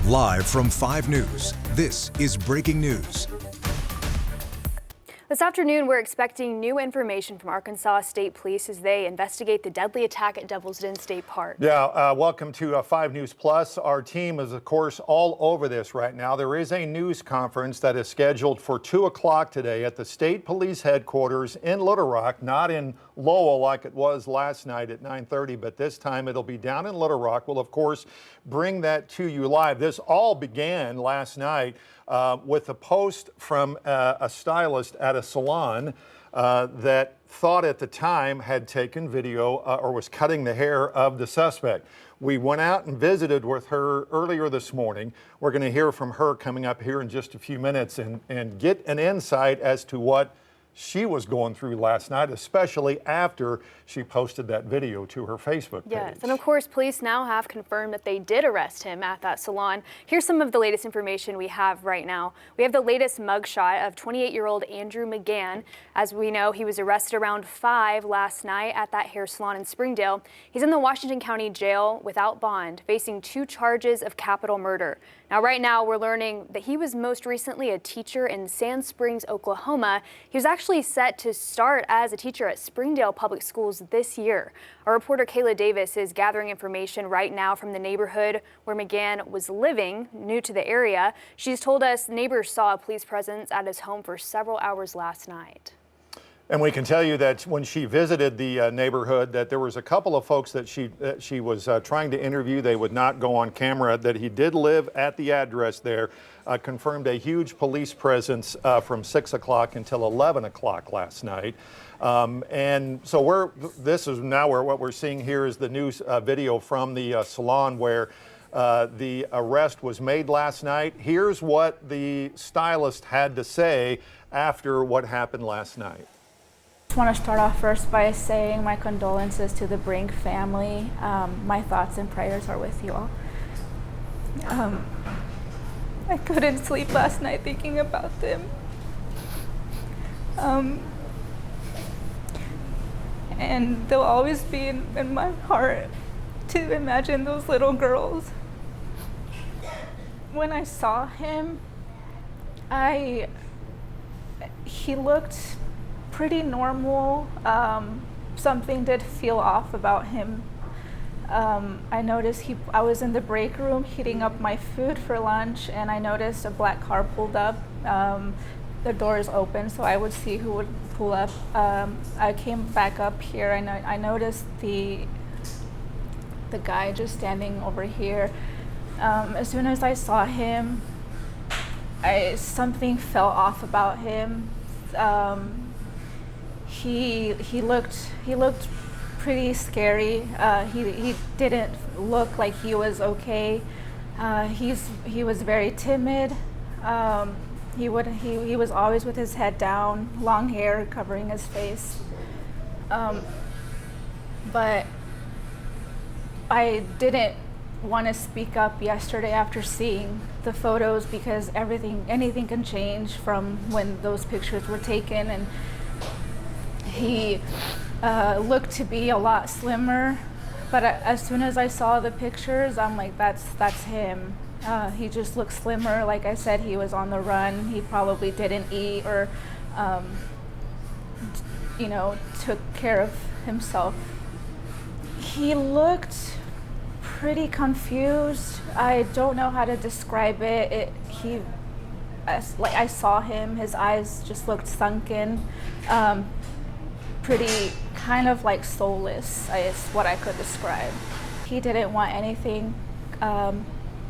Live from 5 News, this is Breaking News. This afternoon, we're expecting new information from Arkansas State Police as they investigate the deadly attack at Devil's Den State Park. Yeah, welcome to 5 News Plus. Our team is, of course, all over this right now. There is a news conference that is scheduled for 2 o'clock today at the State Police Headquarters in Little Rock, not in Lowell like it was last night at 9:30, but this time it'll be down in Little Rock. We'll, of course, bring that to you live. This all began last night with a post from a stylist at a salon that thought at the time had taken video or was cutting the hair of the suspect. We went out and visited with her earlier this morning. We're going to hear from her coming up here in just a few minutes and get an insight as to what she was going through last night, especially after she posted that video to her Facebook page. Yes, and of course, police now have confirmed that they did arrest him at that salon. Here's some of the latest information we have right now. We have the latest mugshot of 28-year-old Andrew McGann. As we know, he was arrested around 5 last night at that hair salon in Springdale. He's in the Washington County Jail without bond, facing 2 charges of capital murder. Now, right now, we're learning that he was most recently a teacher in Sand Springs, Oklahoma. He was actually set to start as a teacher at Springdale Public Schools this year. Our reporter Kayla Davis is gathering information right now from the neighborhood where McGann was living, new to the area. She's told us neighbors saw a police presence at his home for several hours last night. And we can tell you that when she visited the neighborhood, that there was a couple of folks that she was trying to interview. They would not go on camera. That he did live at the address there. Confirmed a huge police presence from 6 o'clock until 11 o'clock last night. And so what we're seeing here is the news video from the salon where the arrest was made last night. Here's what the stylist had to say after what happened last night. I want to start off first by saying my condolences to the Brink family. My thoughts and prayers are with you all. I couldn't sleep last night thinking about them. And they'll always be in my heart to imagine those little girls. When I saw him, he looked pretty normal. Something did feel off about him. I noticed I was in the break room heating up my food for lunch, and I noticed a black car pulled up. The doors open, so I would see who would pull up. I came back up here, and I noticed the guy just standing over here. As soon as I saw him, something felt off about him. He looked pretty scary. He didn't look like he was okay. He was very timid. He was always with his head down, long hair covering his face. But I didn't want to speak up yesterday after seeing the photos because anything can change from when those pictures were taken, and he looked to be a lot slimmer, but as soon as I saw the pictures, I'm like, that's him. He just looked slimmer. Like I said, he was on the run. He probably didn't eat or, took care of himself. He looked pretty confused. I don't know how to describe it. I saw him, his eyes just looked sunken. Pretty kind of like soulless is what I could describe. He didn't want anything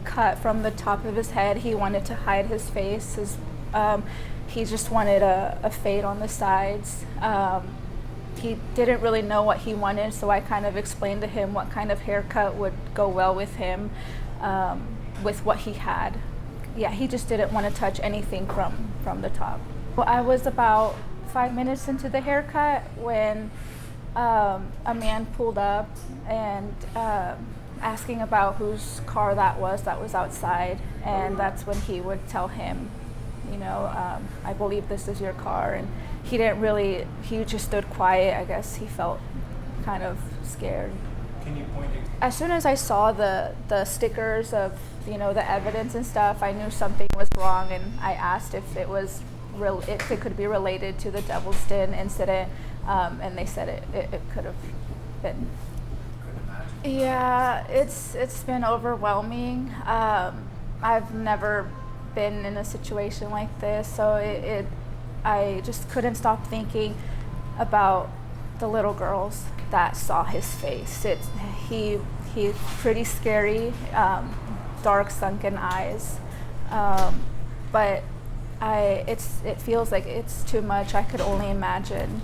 cut from the top of his head. He wanted to hide his face. He just wanted a fade on the sides. He didn't really know what he wanted, so I kind of explained to him what kind of haircut would go well with him, with what he had. Yeah, he just didn't want to touch anything from the top. Well, I was about 5 minutes into the haircut when a man pulled up and asking about whose car that was outside, and that's when he would tell him, I believe this is your car. And he just stood quiet. I guess he felt kind of scared. can you point it? As soon as I saw the stickers of, you know, the evidence and stuff, I knew something was wrong, and I asked if it was if it could be related to the Devil's Den incident, and they said it could have been. Yeah, it's been overwhelming. I've never been in a situation like this, so I just couldn't stop thinking about the little girls that saw his face. He's pretty scary, dark sunken eyes, but it feels like it's too much. I could only imagine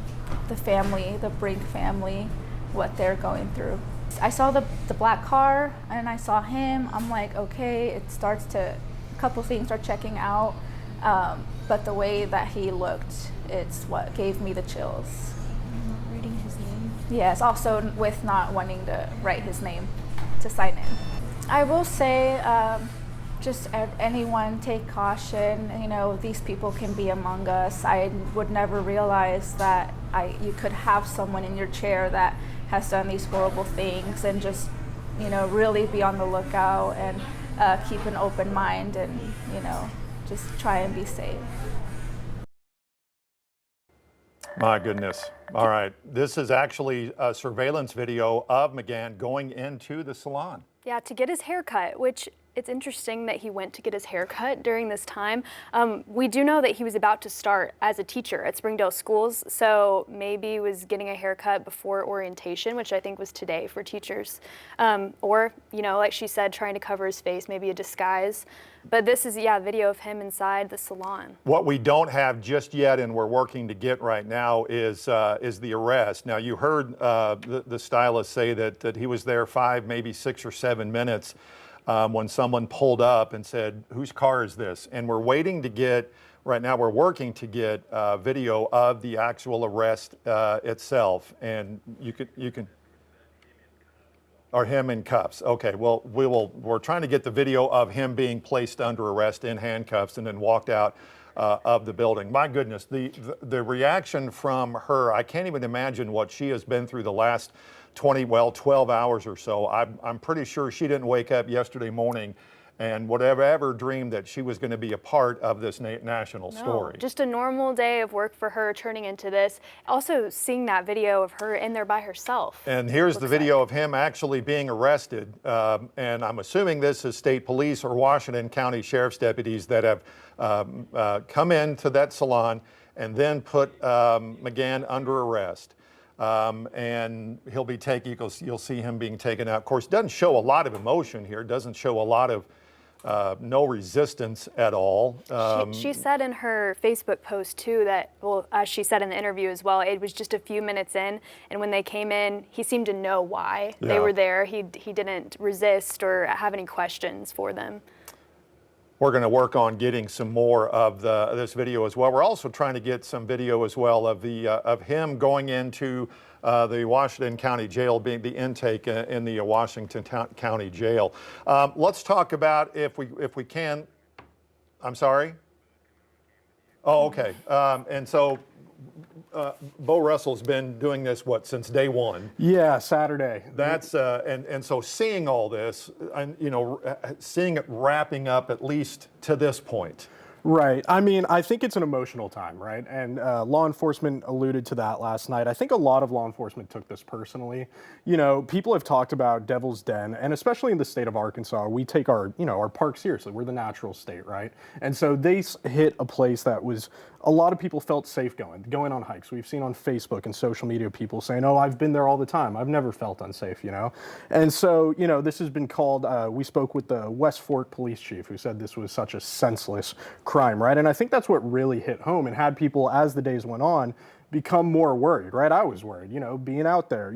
the family, the Brink family, what they're going through. I saw the black car and I saw him. I'm like, okay, a couple things are checking out, but the way that he looked, it's what gave me the chills. Not reading his name? Yes, also with not wanting to write his name to sign in. I will say, just anyone take caution. You know, these people can be among us. I would never realize that you could have someone in your chair that has done these horrible things, and just, you know, really be on the lookout and keep an open mind, and, you know, just try and be safe. My goodness. All right. This is actually a surveillance video of McGann going into the salon. Yeah, to get his hair cut, which it's interesting that he went to get his hair cut during this time. We do know that he was about to start as a teacher at Springdale Schools, so maybe he was getting a haircut before orientation, which I think was today for teachers. Or, you know, like she said, trying to cover his face, maybe a disguise. But this is, yeah, a video of him inside the salon. What we don't have just yet, and we're working to get right now, is the arrest. Now, you heard the stylist say that he was there 5, maybe 6 or 7 minutes when someone pulled up and said, "Whose car is this?" And we're waiting to get, right now we're working to get video of the actual arrest itself. And you can, or him in cuffs. Okay, well, we're trying to get the video of him being placed under arrest in handcuffs and then walked out of the building. My goodness, the reaction from her, I can't even imagine what she has been through the last 12 hours or so. I'm pretty sure she didn't wake up yesterday morning and whatever dreamed that she was going to be a part of this national story. Just a normal day of work for her turning into this. Also seeing that video of her in there by herself. And here's the video of him actually being arrested. And I'm assuming this is state police or Washington County Sheriff's deputies that have come into that salon and then put McGann under arrest. And he'll be you'll see him being taken out. Of course, it doesn't show a lot of emotion here. It doesn't show a lot of no resistance at all. She said in her Facebook post too that, well, as she said in the interview as well, it was just a few minutes in, and when they came in, he seemed to know why they were there. He didn't resist or have any questions for them. We're going to work on getting some more of this video as well. We're also trying to get some video as well of of him going into the Washington County Jail, being the intake in the Washington County Jail. Let's talk about, if we can. I'm sorry. Oh, okay. And so Bo Russell's been doing this, since day one? Yeah, Saturday. That's and so seeing all this, and seeing it wrapping up at least to this point. Right. I mean, I think it's an emotional time, right? And law enforcement alluded to that last night. I think a lot of law enforcement took this personally. You know, people have talked about Devil's Den, and especially in the state of Arkansas, we take our park seriously. We're the natural state, right? And so they hit a place that was, a lot of people felt safe going on hikes. We've seen on Facebook and social media people saying, "Oh, I've been there all the time. I've never felt unsafe," And so, this has been called, we spoke with the West Fork police chief who said this was such a senseless crime, right? And I think that's what really hit home and had people, as the days went on, become more worried, right? I was worried, being out there,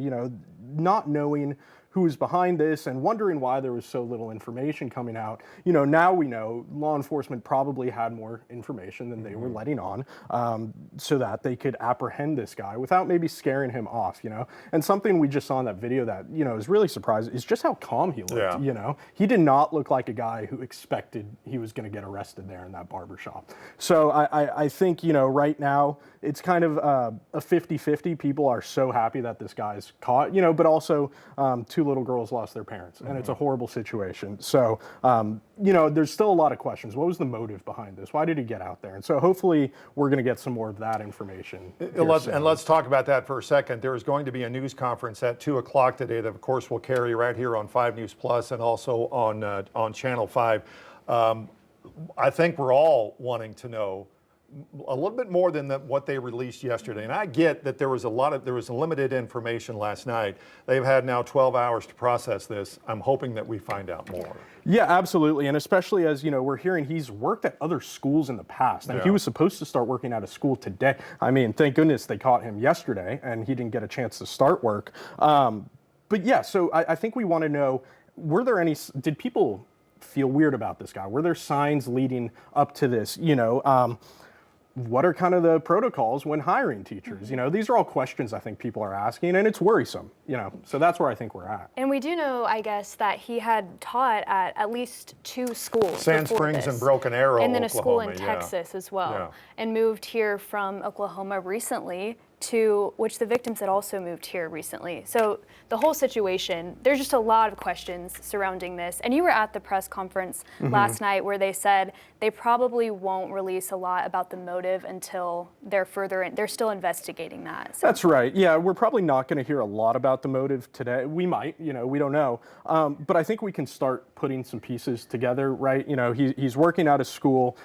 not knowing who was behind this and wondering why there was so little information coming out. Now we know law enforcement probably had more information than they were letting on, so that they could apprehend this guy without maybe scaring him off, And something we just saw in that video that, is really surprising is just how calm he looked, He did not look like a guy who expected he was going to get arrested there in that barbershop. So I think, right now it's kind of a 50-50. People are so happy that this guy's caught, but also, too little girls lost their parents, and it's a horrible situation. So, you know, there's still a lot of questions. What was the motive behind this? Why did he get out there? And so hopefully we're going to get some more of that information. Let's talk about that for a second. There is going to be a news conference at 2 o'clock today that, of course, will carry right here on 5 News Plus and also on Channel 5. I think we're all wanting to know a little bit more than what they released yesterday. And I get that there was limited information last night. They've had now 12 hours to process this. I'm hoping that we find out more. Yeah, absolutely. And especially as, you know, we're hearing he's worked at other schools in the past. And he was supposed to start working at a school today. I mean, thank goodness they caught him yesterday and he didn't get a chance to start work. But yeah, so I think we want to know, did people feel weird about this guy? Were there signs leading up to this? You know, what are kind of the protocols when hiring teachers? You know, these are all questions I think people are asking, and it's worrisome, you know, so that's where I think we're at. And we do know, I guess, that he had taught at least 2 schools. Sand Springs and Broken Arrow, and then a school Oklahoma, in Texas as well, and moved here from Oklahoma recently, to which the victims had also moved here recently. So the whole situation, there's just a lot of questions surrounding this. And you were at the press conference last night where they said they probably won't release a lot about the motive until they're still investigating that. So. That's right. Yeah, we're probably not going to hear a lot about the motive today. We might, you know, we don't know. But I think we can start putting some pieces together, right? You know, he's working out of school.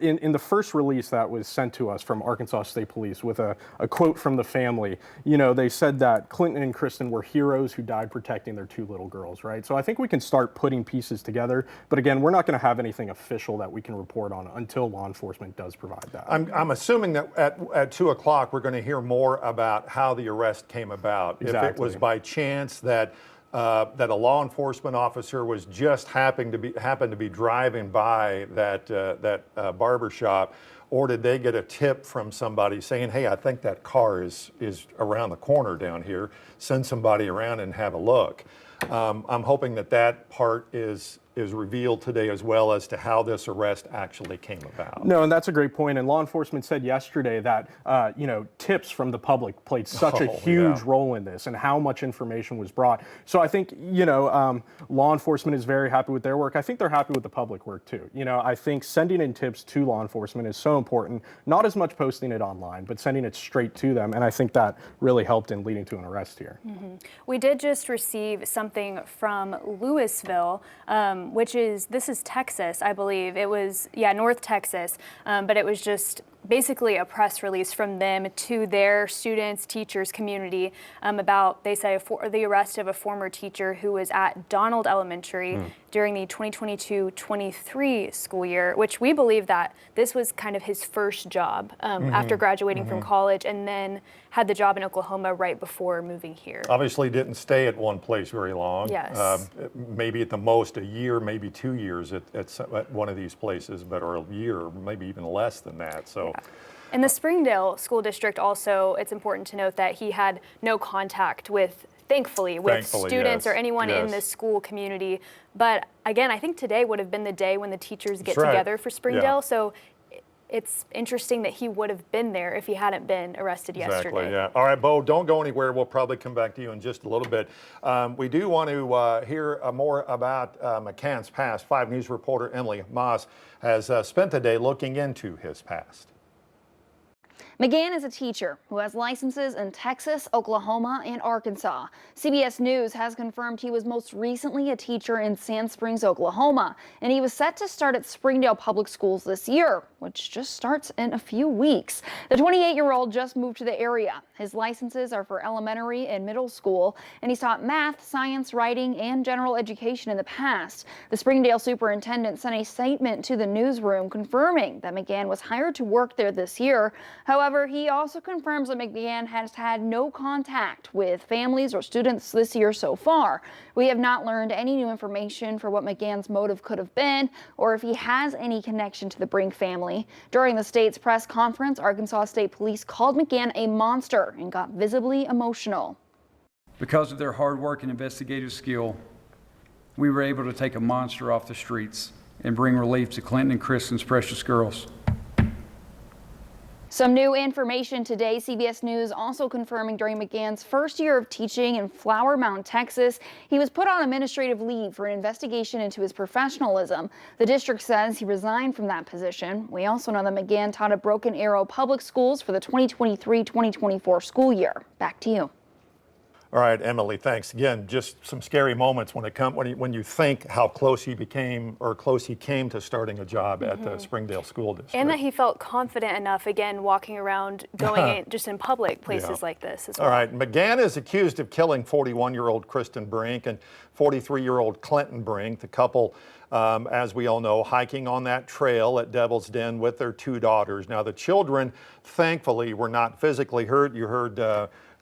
In the first release that was sent to us from Arkansas State Police with a quote from the family, you know, they said that Clinton and Kristen were heroes who died protecting their 2 little girls, right? So I think we can start putting pieces together. But again, we're not going to have anything official that we can report on until law enforcement does provide that. I'm assuming that at 2 o'clock we're going to hear more about how the arrest came about. Exactly. If it was by chance that a law enforcement officer was just happened to be driving by that barber shop, or did they get a tip from somebody saying, hey, I think that car is around the corner down here, send somebody around and have a look. I'm hoping that part is revealed today, as well as to how this arrest actually came about. No, and that's a great point. And law enforcement said yesterday that, you know, tips from the public played such a huge role in this and how much information was brought. So I think, you know, law enforcement is very happy with their work. I think they're happy with the public work too. You know, I think sending in tips to law enforcement is so important, not as much posting it online, but sending it straight to them. And I think that really helped in leading to an arrest here. We did just receive something from Louisville, this is Texas, I believe. It was, North Texas, but it was just basically a press release from them to their students, teachers, community about, they say, the arrest of a former teacher who was at Donald Elementary during the 2022-23 school year, which we believe that this was kind of his first job after graduating from college, and then had the job in Oklahoma right before moving here. Obviously didn't stay at one place very long. Yes. Maybe at the most a year, maybe 2 years at one of these places, but or a year, maybe even less than that. So. Yeah. In the Springdale School District also, it's important to note that he had no contact with, thankfully, students or anyone in the school community. But again, I think today would have been the day when the teachers get together for Springdale. So it's interesting that he would have been there if he hadn't been arrested yesterday. Yeah. All right, Bo, don't go anywhere. We'll probably come back to you in just a little bit. We do want to hear more about McCann's past. 5 News reporter Emily Moss has spent the day looking into his past. McGann is a teacher who has licenses in Texas, Oklahoma, and Arkansas. CBS News has confirmed he was most recently a teacher in Sand Springs, Oklahoma, and he was set to start at Springdale Public Schools this year, which just starts in a few weeks. The 28-year-old just moved to the area. His licenses are for elementary and middle school, and he's taught math, science, writing, and general education in the past. The Springdale superintendent sent a statement to the newsroom confirming that McGann was hired to work there this year. However, he also confirms that McGann has had no contact with families or students this year so far. We have not learned any new information for what McGann's motive could have been, or if he has any connection to the Brink family. During the state's press conference, Arkansas State Police called McGann a monster and got visibly emotional. Because of their hard work and investigative skill, we were able to take a monster off the streets and bring relief to Clinton and Kristen's precious girls. Some new information today. CBS News also confirming during McGann's first year of teaching in Flower Mound, Texas, he was put on administrative leave for an investigation into his professionalism. The district says he resigned from that position. We also know that McGann taught at Broken Arrow Public Schools for the 2023-2024 school year. Back to you. All right, Emily, thanks. Again, just some scary moments when you think how close he became or close he came to starting a job at the Springdale School District. And that he felt confident enough, again, walking around, going in, just in public places like this as well. All right, McGann is accused of killing 41-year-old Kristen Brink and 43-year-old Clinton Brink. The couple, as we all know, hiking on that trail at Devil's Den with their 2 daughters. Now, the children, thankfully, were not physically hurt. You heard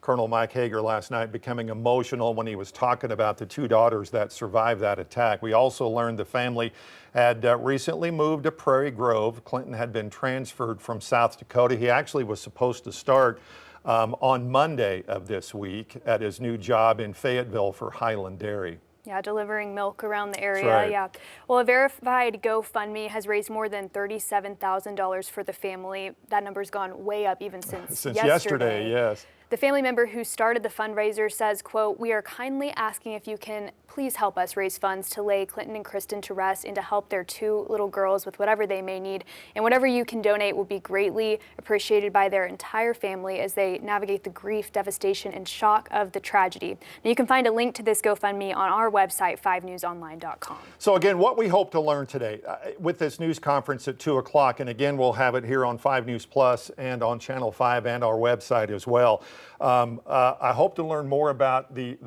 Colonel Mike Hager last night becoming emotional when he was talking about the 2 daughters that survived that attack. We also learned the family had recently moved to Prairie Grove. Clinton had been transferred from South Dakota. He actually was supposed to start on Monday of this week at his new job in Fayetteville for Highland Dairy. Yeah, delivering milk around the area. Right. Yeah. Well, a verified GoFundMe has raised more than $37,000 for the family. That number's gone way up even since yesterday. Yes. The family member who started the fundraiser says, quote, "We are kindly asking if you can please help us raise funds to lay Clinton and Kristen to rest and to help their 2 little girls with whatever they may need. And whatever you can donate will be greatly appreciated by their entire family as they navigate the grief, devastation, and shock of the tragedy." Now, you can find a link to this GoFundMe on our website, 5newsonline.com. So again, what we hope to learn today with this news conference at 2 o'clock, and again, we'll have it here on 5 News Plus and on Channel 5 and our website as well. I hope to learn more about the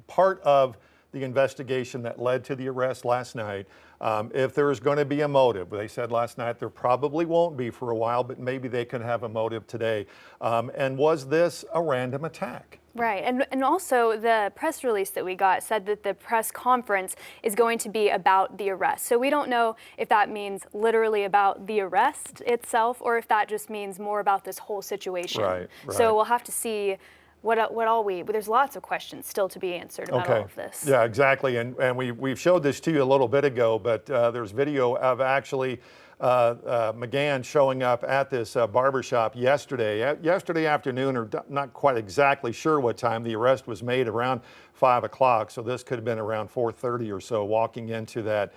part of the investigation that led to the arrest last night. If there is going to be a motive, they said last night there probably won't be for a while, but maybe they can have a motive today. And was this a random attack? Right, and also the press release that we got said that the press conference is going to be about the arrest. So we don't know if that means literally about the arrest itself or if that just means more about this whole situation. Right. So we'll have to see there's lots of questions still to be answered about all of this. Yeah, exactly, and we've showed this to you a little bit ago, but there's video of actually McGann showing up at this barbershop yesterday afternoon, or not quite exactly sure what time. The arrest was made around 5 o'clock, so this could have been around 4:30 or so, walking into that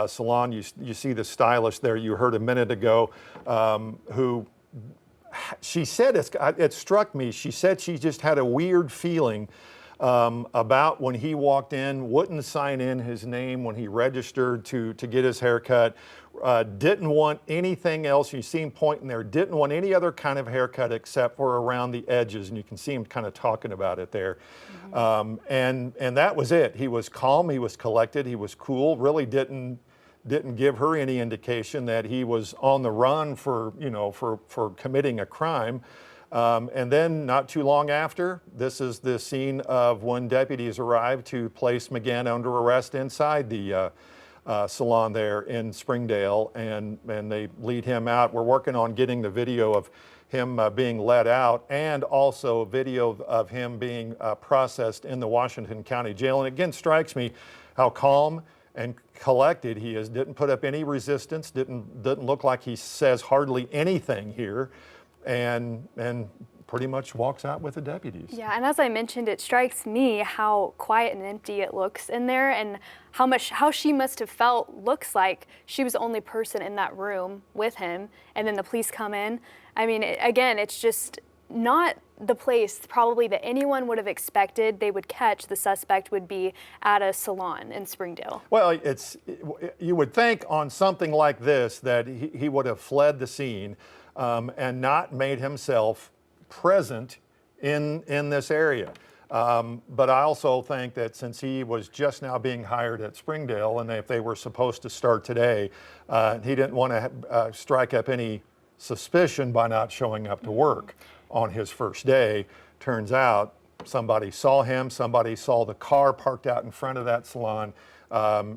salon. You see the stylist there you heard a minute ago, who she said, it struck me, she said she just had a weird feeling about when he walked in, wouldn't sign in his name when he registered to get his haircut, didn't want anything else. You see him pointing there, didn't want any other kind of haircut except for around the edges, and you can see him kind of talking about it there. And that was it. He was calm, he was collected, he was cool, really didn't give her any indication that he was on the run for committing a crime. And then not too long after, this is the scene of when deputies arrived to place McGann under arrest inside the salon there in Springdale, and they lead him out. We're working on getting the video of him being let out, and also a video of him being processed in the Washington County Jail. And again, strikes me how calm and collected he is. Didn't put up any resistance, didn't look like he says hardly anything here, and pretty much walks out with the deputies. Yeah, and as I mentioned, it strikes me how quiet and empty it looks in there, and how she must have felt. Looks like she was the only person in that room with him, and then the police come in. I mean, again, it's just not the place probably that anyone would have expected they would catch the suspect would be at a salon in Springdale. Well, you would think on something like this that he would have fled the scene and not made himself present in this area. But I also think that since he was just now being hired at Springdale, and if they were supposed to start today, he didn't want to strike up any suspicion by not showing up to work on his first day. Turns out somebody saw him, somebody saw the car parked out in front of that salon.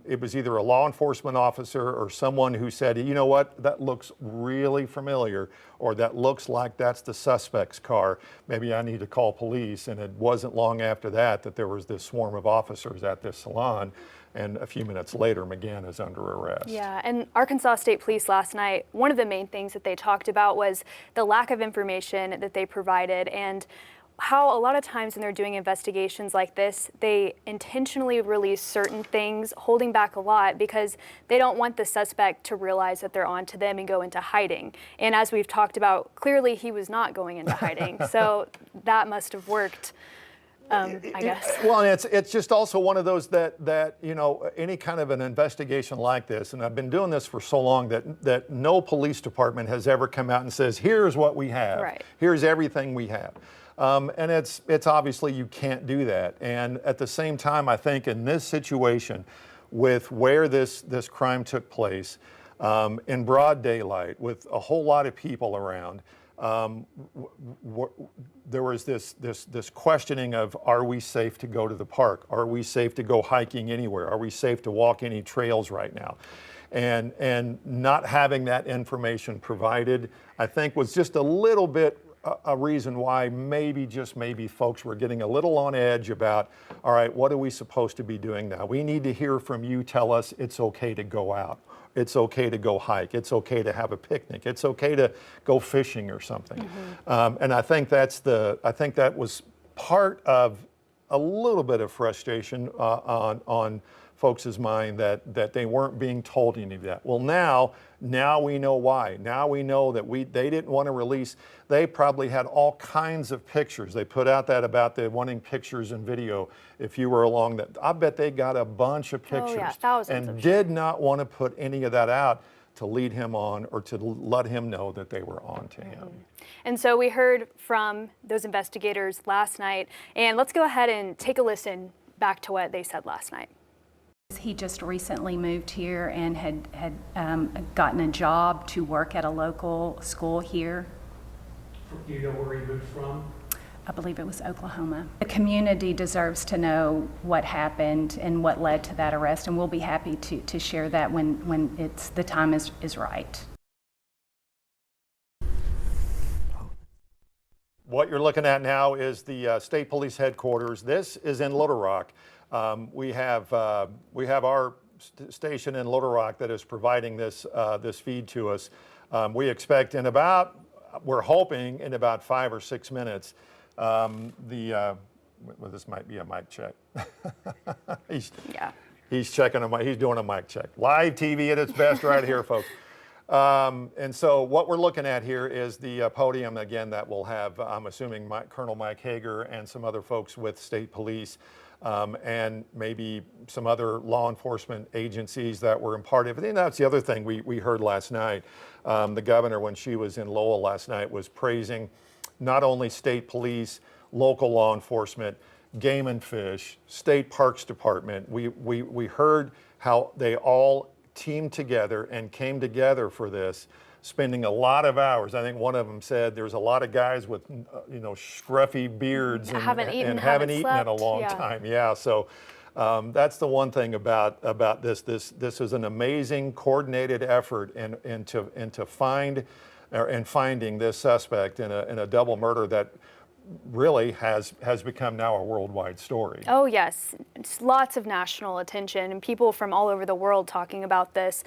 It was either a law enforcement officer or someone who said, you know what, that looks really familiar, or that looks like that's the suspect's car. Maybe I need to call police. And it wasn't long after that there was this swarm of officers at this salon. And a few minutes later, McGann is under arrest. Yeah, and Arkansas State Police last night, one of the main things that they talked about was the lack of information that they provided, and how a lot of times when they're doing investigations like this, they intentionally release certain things, holding back a lot because they don't want the suspect to realize that they're on to them and go into hiding. And as we've talked about, clearly he was not going into hiding. So that must have worked, I guess. Well, it's just also one of those that you know, any kind of an investigation like this, and I've been doing this for so long that no police department has ever come out and says, here's what we have. Right. Here's everything we have. And it's obviously you can't do that. And at the same time, I think in this situation, with where this crime took place, in broad daylight, with a whole lot of people around, there was this questioning of, are we safe to go to the park? Are we safe to go hiking anywhere? Are we safe to walk any trails right now? And not having that information provided, I think, was just a little bit a reason why just maybe folks were getting a little on edge about, all right, what are we supposed to be doing now? We need to hear from you. Tell us it's okay to go out. It's okay to go hike. It's okay to have a picnic. It's okay to go fishing or something. Mm-hmm. And I think that was part of a little bit of frustration on folks' mind that they weren't being told any of that. Well, now we know why. Now we know that they didn't want to release. They probably had all kinds of pictures. They put out that about the wanting pictures and video. If you were along that, I bet they got a bunch of pictures. Oh, yeah, thousands and did not want to put any of that out to lead him on or to let him know that they were on to him. And so we heard from those investigators last night, and let's go ahead and take a listen back to what they said last night. He just recently moved here and had gotten a job to work at a local school here. Do you know where he moved from? I believe it was Oklahoma. The community deserves to know what happened and what led to that arrest, and we'll be happy to share that when the time is right. What you're looking at now is the state police headquarters. This is in Little Rock. We have our station in Little Rock that is providing this feed to us. We expect we're hoping in about 5 or 6 minutes. Well, this might be a mic check. He's checking he's doing a mic check. Live TV at its best right here, folks. And so what we're looking at here is the podium again that will have, I'm assuming, Colonel Mike Hager and some other folks with state police. And maybe some other law enforcement agencies that were in part of it. And that's the other thing we heard last night. The governor, when she was in Lowell last night, was praising not only state police, local law enforcement, game and fish, state parks department. We heard how they all teamed together and came together for this, spending a lot of hours. I think one of them said there's a lot of guys with, scruffy beards and haven't eaten in a long time. Yeah, so that's the one thing about this. This is an amazing coordinated effort into finding this suspect in a double murder that really has become now a worldwide story. Oh yes, it's lots of national attention and people from all over the world talking about this.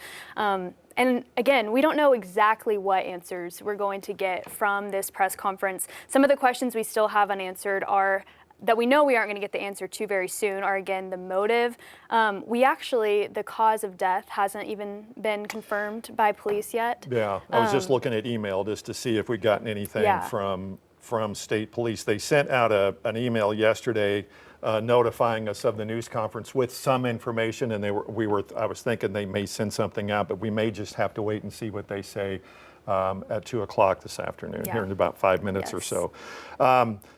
And again, we don't know exactly what answers we're going to get from this press conference. Some of the questions we still have unanswered are that we know we aren't going to get the answer to very soon are, again, the motive. The cause of death hasn't even been confirmed by police yet. Yeah, I was just looking at email just to see if we'd gotten anything from state police. They sent out an email yesterday notifying us of the news conference with some information, and I was thinking they may send something out, but we may just have to wait and see what they say at 2 o'clock this afternoon, here in about 5 minutes or so.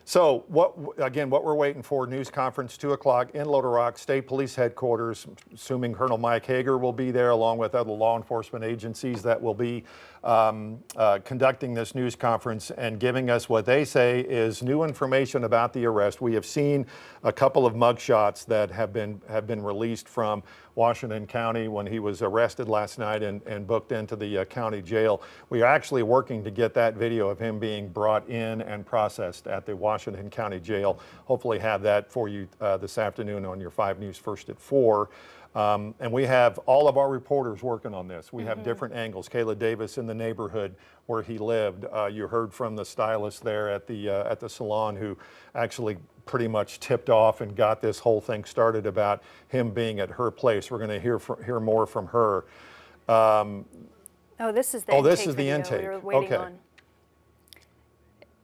So what we're waiting for, news conference, 2 o'clock in Little Rock, State Police Headquarters, assuming Colonel Mike Hager will be there along with other law enforcement agencies that will be conducting this news conference and giving us what they say is new information about the arrest. We have seen a couple of mugshots that have been released from Washington County when he was arrested last night and booked into the county jail. We are actually working to get that video of him being brought in and processed at the Washington County jail. Hopefully have that for you this afternoon on your 5 News First at 4. And we have all of our reporters working on this. We have different angles. Kayla Davis in the neighborhood where he lived. You heard from the stylist there at the salon who actually pretty much tipped off and got this whole thing started about him being at her place. We're going to hear more from her. Oh, this is the intake. This is the video intake. we were waiting Okay. on.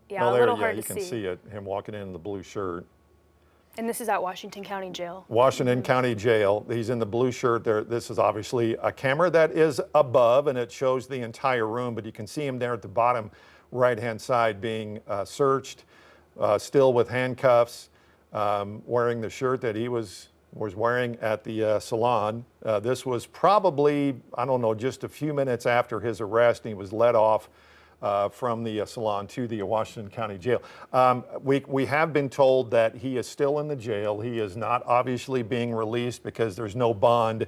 Yeah, Well, a little hard to see. you can see it, him walking in the blue shirt. And this is at Washington County Jail. Washington County Jail. He's in the blue shirt there. This is obviously a camera that is above and it shows the entire room, but you can see him there at the bottom right-hand side being searched, still with handcuffs, wearing the shirt that he was wearing at the salon. This was probably, I don't know, just a few minutes after his arrest, and he was led off from the salon to the Washington County Jail. We have been told that he is still in the jail. He is not obviously being released because there's no bond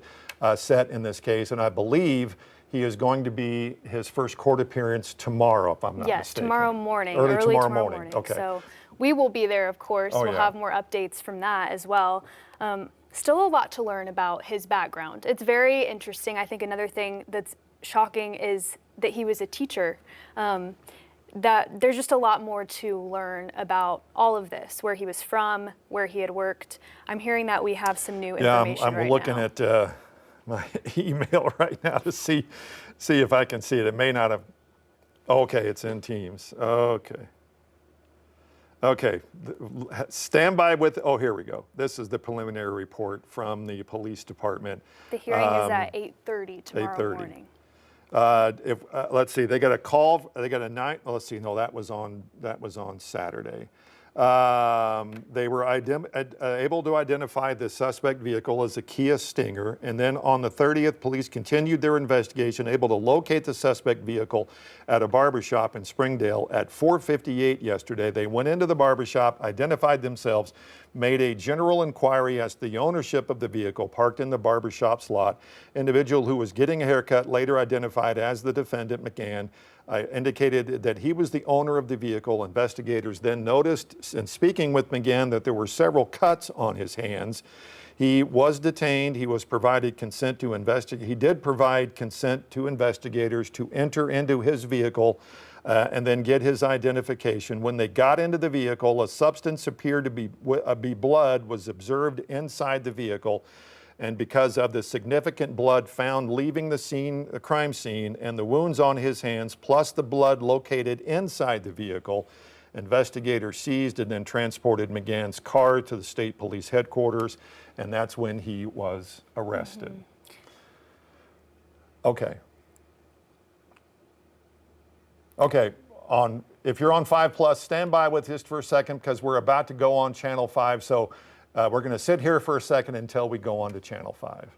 set in this case, and I believe he is going to be his first court appearance tomorrow, if I'm not mistaken. Yes, tomorrow morning, early tomorrow tomorrow morning. Okay. So we will be there, of course. Oh, we'll yeah. have more updates from that as well. Still a lot to learn about his background. It's very interesting. I think another thing that's shocking is that he was a teacher. That there's just a lot more to learn about all of this, where he was from, where he had worked. I'm hearing that we have some new information I'm right looking now. at my email right now to see if I can see it. It may not have. Okay, it's in Teams. Okay. Okay, stand by with, oh, here we go. This is the preliminary report from the police department. The hearing is at 8:30 tomorrow 8:30. morning. Let's see, they got a call, they got a night, let's see, no, that was on Saturday. They were able to identify the suspect vehicle as a Kia Stinger, and then on the 30th, police continued their investigation, able to locate the suspect vehicle at a barbershop in Springdale at 4:58 yesterday. They went into the barbershop, identified themselves, made a general inquiry as to the ownership of the vehicle parked in the barbershop's lot. Individual who was getting a haircut, later identified as the defendant, McGann, indicated that he was the owner of the vehicle. Investigators then noticed, in speaking with McGann, that there were several cuts on his hands. He was detained. He was provided consent to investigate. He did provide consent to investigators to enter into his vehicle and then get his identification. When they got into the vehicle, a substance appeared to be blood was observed inside the vehicle. And because of the significant blood found leaving the crime scene, and the wounds on his hands, plus the blood located inside the vehicle, investigators seized and then transported McGann's car to the state police headquarters, and that's when he was arrested. Okay. Okay, if you're on 5 Plus, stand by with us for a second because we're about to go on Channel 5. So we're going to sit here for a second until we go on to Channel 5.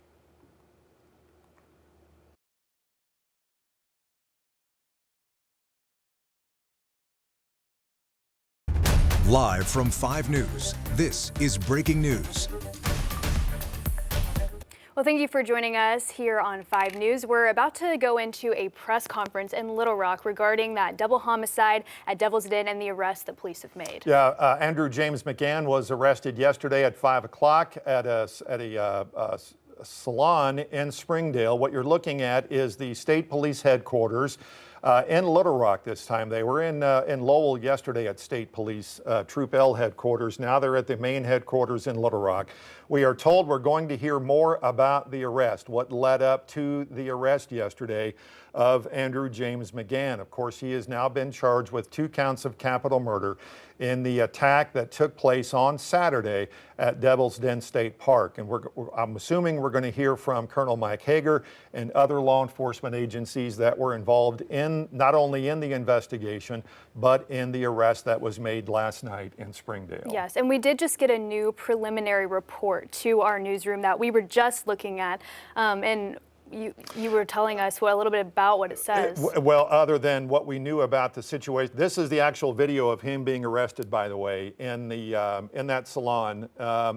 Live from 5 News, this is Breaking News. Well, thank you for joining us here on 5 News. We're about to go into a press conference in Little Rock regarding that double homicide at Devil's Den and the arrest that police have made. Yeah, Andrew James McGann was arrested yesterday at 5 o'clock at a salon in Springdale. What you're looking at is the state police headquarters in Little Rock this time. They were in Lowell yesterday at State Police Troop L headquarters. Now they're at the main headquarters in Little Rock. We are told we're going to hear more about the arrest, what led up to the arrest yesterday of Andrew James McGann. Of course, he has now been charged with 2 counts of capital murder in the attack that took place on Saturday at Devil's Den State Park. And I'm assuming we're going to hear from Colonel Mike Hager and other law enforcement agencies that were involved in not only in the investigation, but in the arrest that was made last night in Springdale. Yes, and we did just get a new preliminary report to our newsroom that we were just looking at, and you were telling us a little bit about what it says. Well, other than what we knew about the situation, this is the actual video of him being arrested, by the way, in that salon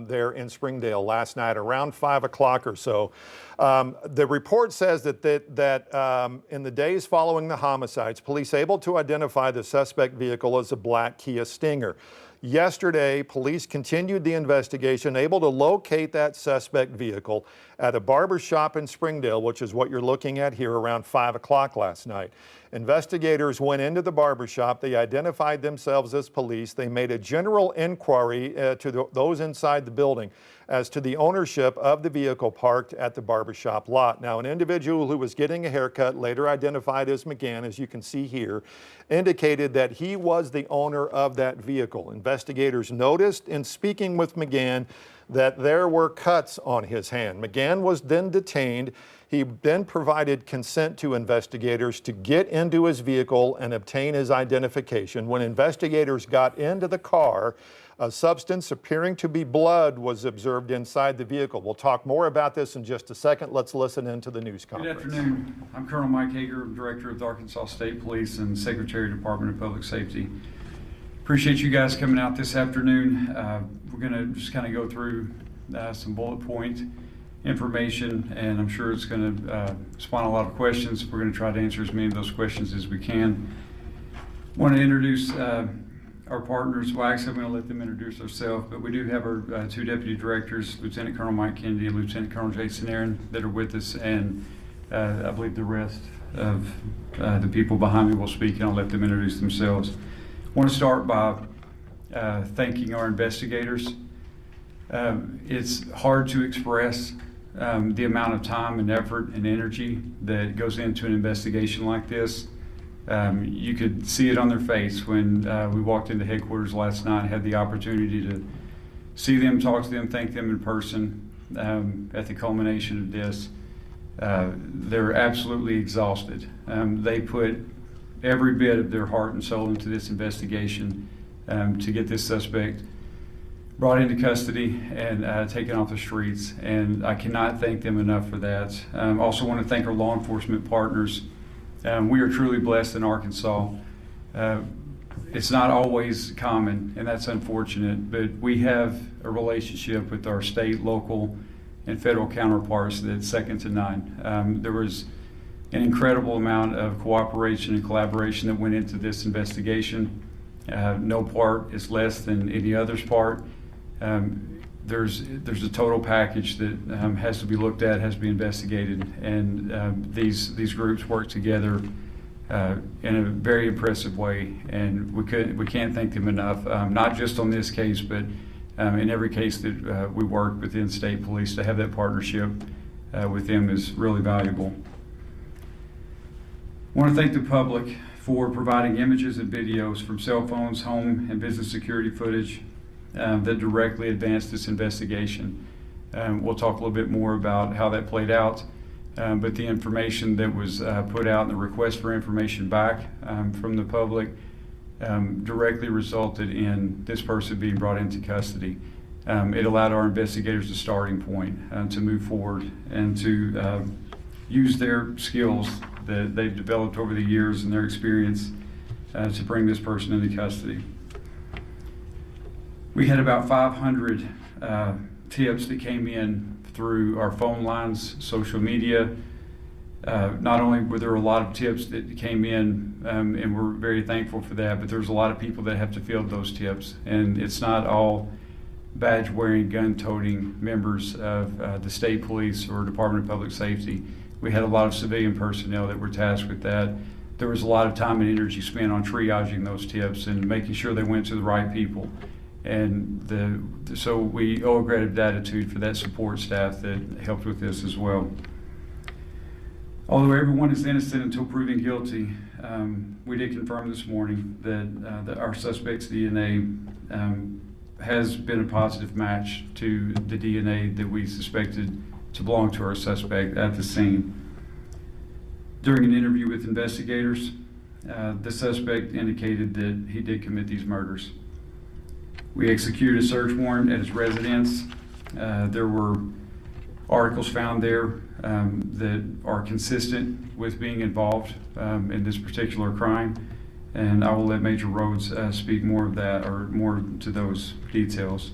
there in Springdale last night around 5 o'clock or so. The report says that in the days following the homicides, police able to identify the suspect vehicle as a black Kia Stinger. Yesterday, police continued the investigation, able to locate that suspect vehicle at a barber shop in Springdale, which is what you're looking at here, around 5 o'clock last night. Investigators went into the barber shop. They identified themselves as police. They made a general inquiry to those inside the building as to the ownership of the vehicle parked at the barbershop lot. Now, an individual who was getting a haircut, later identified as McGann, as you can see here, indicated that he was the owner of that vehicle. Investigators noticed in speaking with McGann that there were cuts on his hand. McGann was then detained. He then provided consent to investigators to get into his vehicle and obtain his identification. When investigators got into the car, a substance appearing to be blood was observed inside the vehicle. We'll talk more about this in just a second. Let's listen into the news conference. Good afternoon. I'm Colonel Mike Hager, Director of the Arkansas State Police and Secretary of Department of Public Safety. Appreciate you guys coming out this afternoon. We're going to just kind of go through some bullet point information, and I'm sure it's going to spawn a lot of questions. We're going to try to answer as many of those questions as we can. I want to introduce our partners. Well, actually, I'm going to let them introduce themselves, but we do have our two deputy directors, Lieutenant Colonel Mike Kennedy and Lieutenant Colonel Jason Aaron, that are with us, and I believe the rest of the people behind me will speak, and I'll let them introduce themselves. I want to start by thanking our investigators. It's hard to express the amount of time and effort and energy that goes into an investigation like this. You could see it on their face when we walked into headquarters last night, had the opportunity to see them, talk to them, thank them in person at the culmination of this. They're absolutely exhausted. They put every bit of their heart and soul into this investigation to get this suspect brought into custody and taken off the streets, and I cannot thank them enough for that. Also want to thank our law enforcement partners. We are truly blessed in Arkansas. It's not always common, and that's unfortunate, but we have a relationship with our state, local, and federal counterparts that's second to none. There was an incredible amount of cooperation and collaboration that went into this investigation. No part is less than any other's part. There's a total package that has to be looked at, has to be investigated, and these groups work together in a very impressive way, and we can't thank them enough. Not just on this case, but in every case that we work within state police. To have that partnership with them is really valuable. I want to thank the public for providing images and videos from cell phones, home, and business security footage that directly advanced this investigation. We'll talk a little bit more about how that played out, but the information that was put out and the request for information back from the public directly resulted in this person being brought into custody. It allowed our investigators a starting point to move forward and to use their skills that they've developed over the years and their experience to bring this person into custody. We had about 500 tips that came in through our phone lines, social media. Not only were there a lot of tips that came in, and we're very thankful for that, but there's a lot of people that have to field those tips. And it's not all badge-wearing, gun-toting members of the state police or Department of Public Safety. We had a lot of civilian personnel that were tasked with that. There was a lot of time and energy spent on triaging those tips and making sure they went to the right people. And so we owe a great gratitude for that support staff that helped with this as well. Although everyone is innocent until proven guilty, we did confirm this morning that our suspect's DNA has been a positive match to the DNA that we suspected to belong to our suspect at the scene. During an interview with investigators, the suspect indicated that he did commit these murders. We executed a search warrant at his residence. There were articles found there that are consistent with being involved in this particular crime, and I will let Major Rhodes speak more of that or more to those details.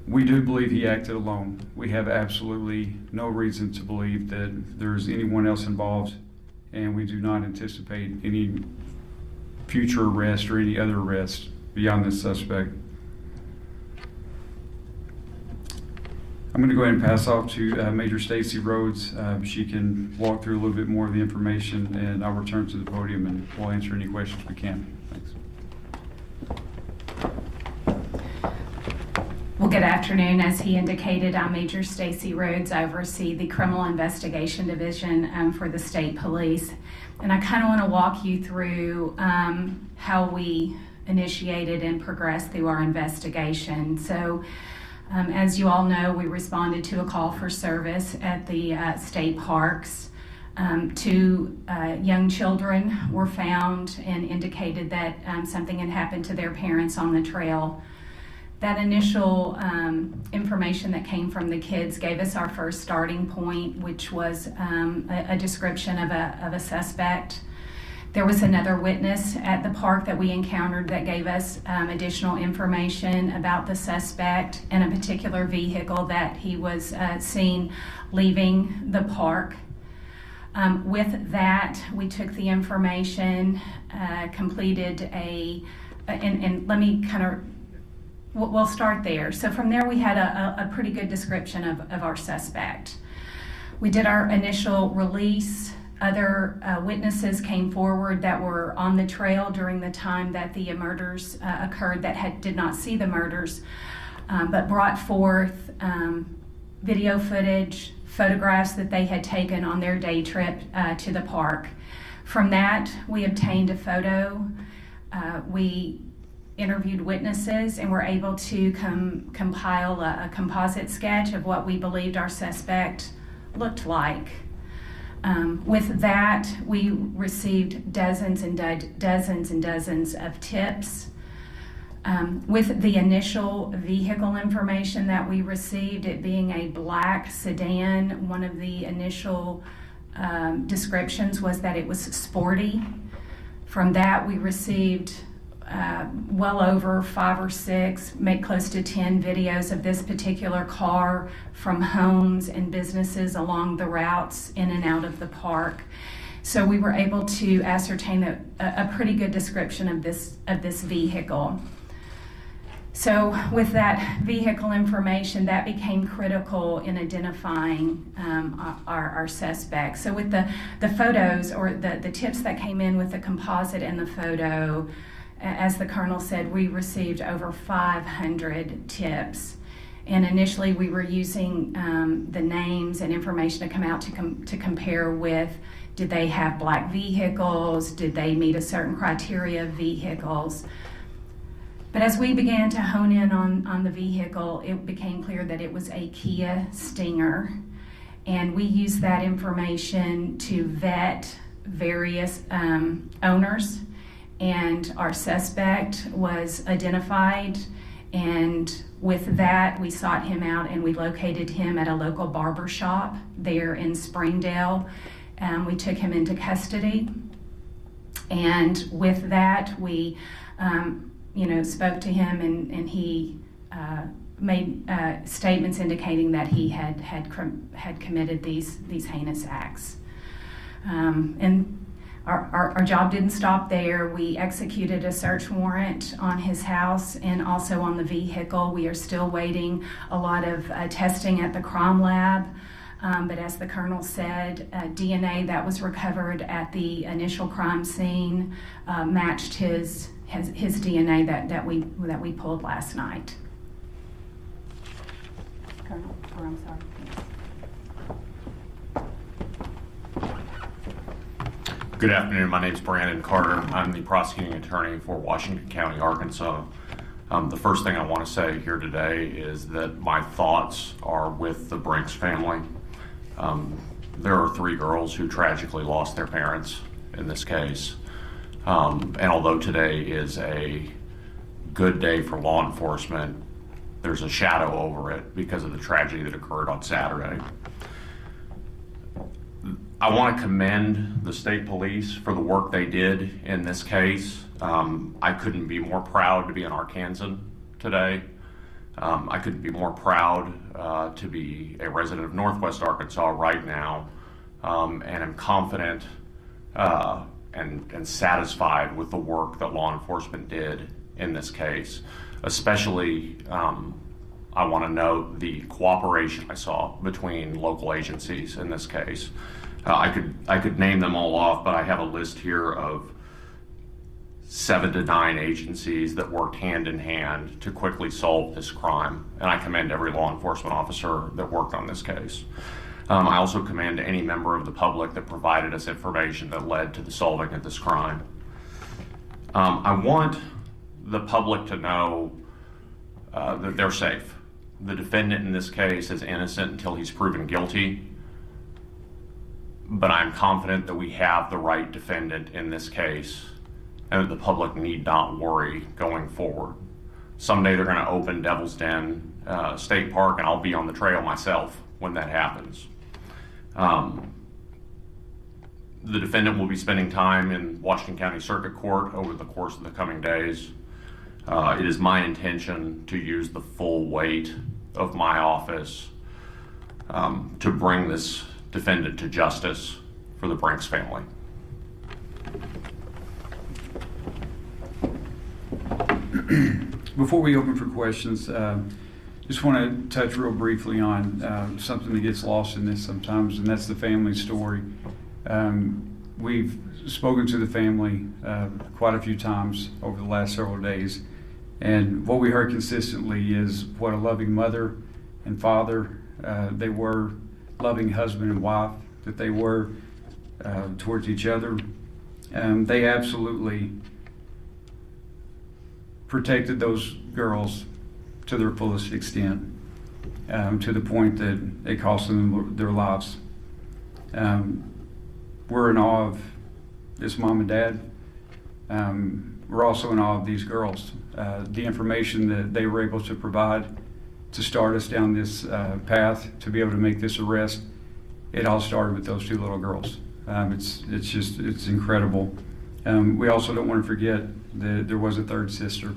We do believe he acted alone. We have absolutely no reason to believe that there's anyone else involved, and we do not anticipate any future arrest or any other arrest beyond this suspect. I'm going to go ahead and pass off to Major Stacy Rhodes. She can walk through a little bit more of the information, and I'll return to the podium and we'll answer any questions we can. Thanks. Well, good afternoon. As he indicated, I'm Major Stacy Rhodes. I oversee the Criminal Investigation Division for the State Police. And I kind of want to walk you through how we initiated and progressed through our investigation. So, as you all know, we responded to a call for service at the state parks. Two young children were found and indicated that something had happened to their parents on the trail. That initial information that came from the kids gave us our first starting point, which was a description of a suspect. There was another witness at the park that we encountered that gave us additional information about the suspect and a particular vehicle that he was seen leaving the park. With that, we took the information, completed and let me kind of, we'll start there. So from there, we had a pretty good description of our suspect. We did our initial release. Other witnesses came forward that were on the trail during the time that the murders occurred that did not see the murders, but brought forth video footage, photographs that they had taken on their day trip to the park. From that, we obtained a photo. We interviewed witnesses and were able to compile a composite sketch of what we believed our suspect looked like. With that, we received dozens and dozens of tips. With the initial vehicle information that we received, it being a black sedan, one of the initial descriptions was that it was sporty. From that, we received well over 5 or 6, maybe close to 10 videos of this particular car from homes and businesses along the routes in and out of the park. So we were able to ascertain a pretty good description of this vehicle. So with that vehicle information, that became critical in identifying our suspect. So with the photos or the tips that came in with the composite and the photo, as the Colonel said, we received over 500 tips. And initially we were using the names and information to come out to compare with, did they have black vehicles? Did they meet a certain criteria of vehicles? But as we began to hone in on the vehicle, it became clear that it was a Kia Stinger. And we used that information to vet various owners. And our suspect was identified, and with that we sought him out and we located him at a local barber shop there in Springdale. We took him into custody, and with that we spoke to him, and he made statements indicating that he had committed these heinous acts. And our job didn't stop there. We executed a search warrant on his house and also on the vehicle. We are still waiting a lot of testing at the crime lab. But as the Colonel said, DNA that was recovered at the initial crime scene matched his DNA that we pulled last night. Colonel, or I'm sorry. Good afternoon. My name is Brandon Carter. I'm the prosecuting attorney for Washington County, Arkansas. The first thing I want to say here today is that my thoughts are with the Brinks family. There are 3 girls who tragically lost their parents in this case. And although today is a good day for law enforcement, there's a shadow over it because of the tragedy that occurred on Saturday. I want to commend the state police for the work they did in this case. I couldn't be more proud to be an Arkansan today. I couldn't be more proud to be a resident of Northwest Arkansas right now, and I'm confident and satisfied with the work that law enforcement did in this case. Especially, I want to note the cooperation I saw between local agencies in this case. I could name them all off, but I have a list here of 7 to 9 agencies that worked hand in hand to quickly solve this crime, and I commend every law enforcement officer that worked on this case. I also commend any member of the public that provided us information that led to the solving of this crime. I want the public to know that they're safe. The defendant in this case is innocent until he's proven guilty, but I'm confident that we have the right defendant in this case, and that the public need not worry going forward. Someday they're going to open Devil's Den State Park, and I'll be on the trail myself when that happens. The defendant will be spending time in Washington County Circuit Court over the course of the coming days. It is my intention to use the full weight of my office to bring this defendant to justice for the Brinks family. Before we open for questions, just want to touch real briefly on something that gets lost in this sometimes, and that's the family story. We've spoken to the family quite a few times over the last several days, and what we heard consistently is what a loving mother and father they were, loving husband and wife that they were towards each other. They absolutely protected those girls to their fullest extent, to the point that it cost them their lives. We're in awe of this mom and dad. We're also in awe of these girls. The information that they were able to provide to start us down this path, to be able to make this arrest, it all started with those 2 little girls. It's incredible. We also don't want to forget that there was a third sister.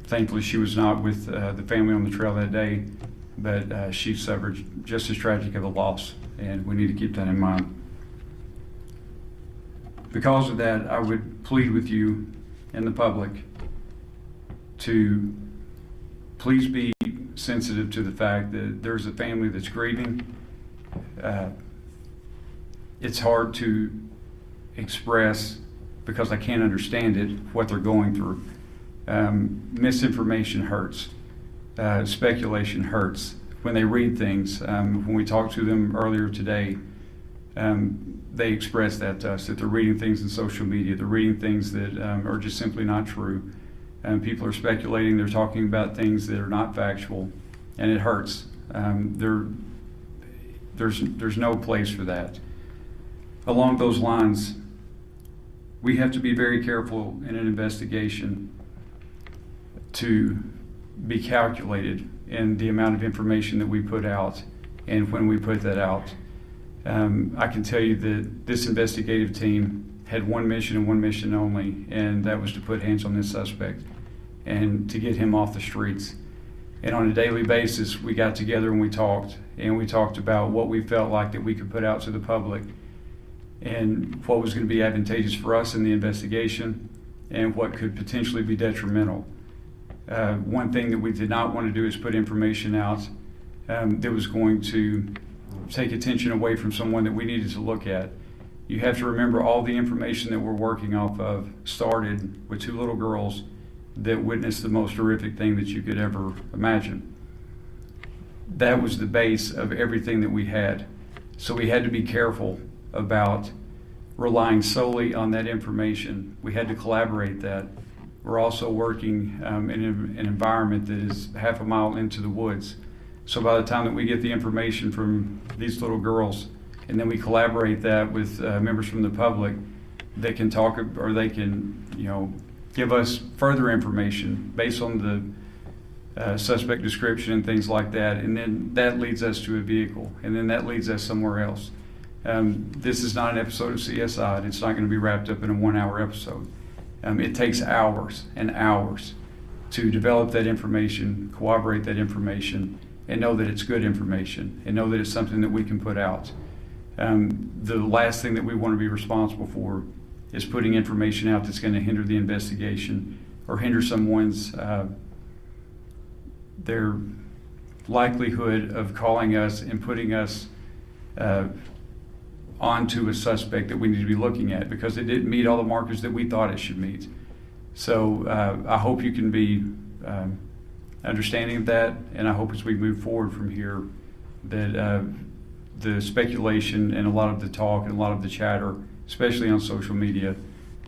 Thankfully, she was not with the family on the trail that day, but she suffered just as tragic of a loss, and we need to keep that in mind. Because of that, I would plead with you and the public to please be sensitive to the fact that there's a family that's grieving. It's hard to express, because I can't understand it, what they're going through. Misinformation hurts. Speculation hurts. When they read things, when we talked to them earlier today, they expressed that to us, that they're reading things in social media, they're reading things that are just simply not true. People are speculating, they're talking about things that are not factual, and it hurts. There's no place for that. Along those lines, we have to be very careful in an investigation to be calculated in the amount of information that we put out and when we put that out. I can tell you that this investigative team had one mission and one mission only, and that was to put hands on this suspect and to get him off the streets. And on a daily basis, we got together and we talked about what we felt like that we could put out to the public and what was going to be advantageous for us in the investigation and what could potentially be detrimental. One thing that we did not want to do is put information out that was going to take attention away from someone that we needed to look at. You have to remember all the information that we're working off of started with 2 little girls that witnessed the most horrific thing that you could ever imagine. That was the base of everything that we had. So we had to be careful about relying solely on that information. We had to collaborate that. We're also working in an environment that is half a mile into the woods. So by the time that we get the information from these little girls, and then we collaborate that with members from the public, they can talk, or they can, give us further information based on the suspect description and things like that, and then that leads us to a vehicle, and then that leads us somewhere else. This is not an episode of CSI, and it's not going to be wrapped up in a 1-hour episode. It takes hours and hours to develop that information, corroborate that information, and know that it's good information, and know that it's something that we can put out. The last thing that we want to be responsible for is putting information out that's going to hinder the investigation or hinder someone's their likelihood of calling us and putting us onto a suspect that we need to be looking at, because it didn't meet all the markers that we thought it should meet. So I hope you can be understanding of that, and I hope as we move forward from here that the speculation and a lot of the talk and a lot of the chatter, especially on social media,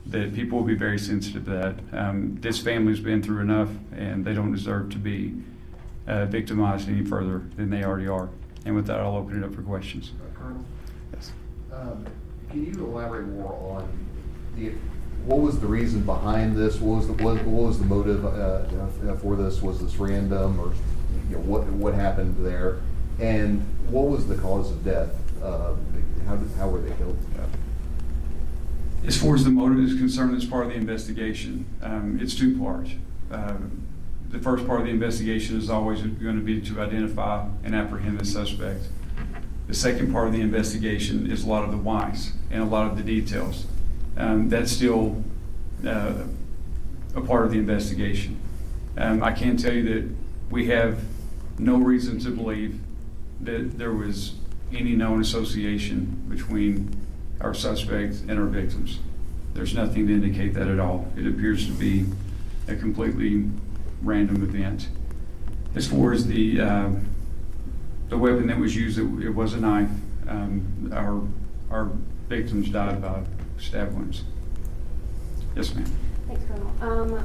that people will be very sensitive to that. This family's been through enough, and they don't deserve to be victimized any further than they already are. And with that, I'll open it up for questions. Colonel, Yes. can you elaborate more on what was the reason behind this? What was the motive for this? Was this random, or what happened there? And what was the cause of death? How were they killed? As far as the motive is concerned, it's part of the investigation. It's two parts. The first part of the investigation is always going to be to identify and apprehend the suspect. The second part of the investigation is a lot of the whys and a lot of the details. That's still a part of the investigation. I can tell you that we have no reason to believe that there was any known association between our suspect and our victims. There's nothing to indicate that at all. It appears to be a completely random event. As far as the weapon that was used, it was a knife. Our victims died by stab wounds. Yes, ma'am. Thanks, Colonel.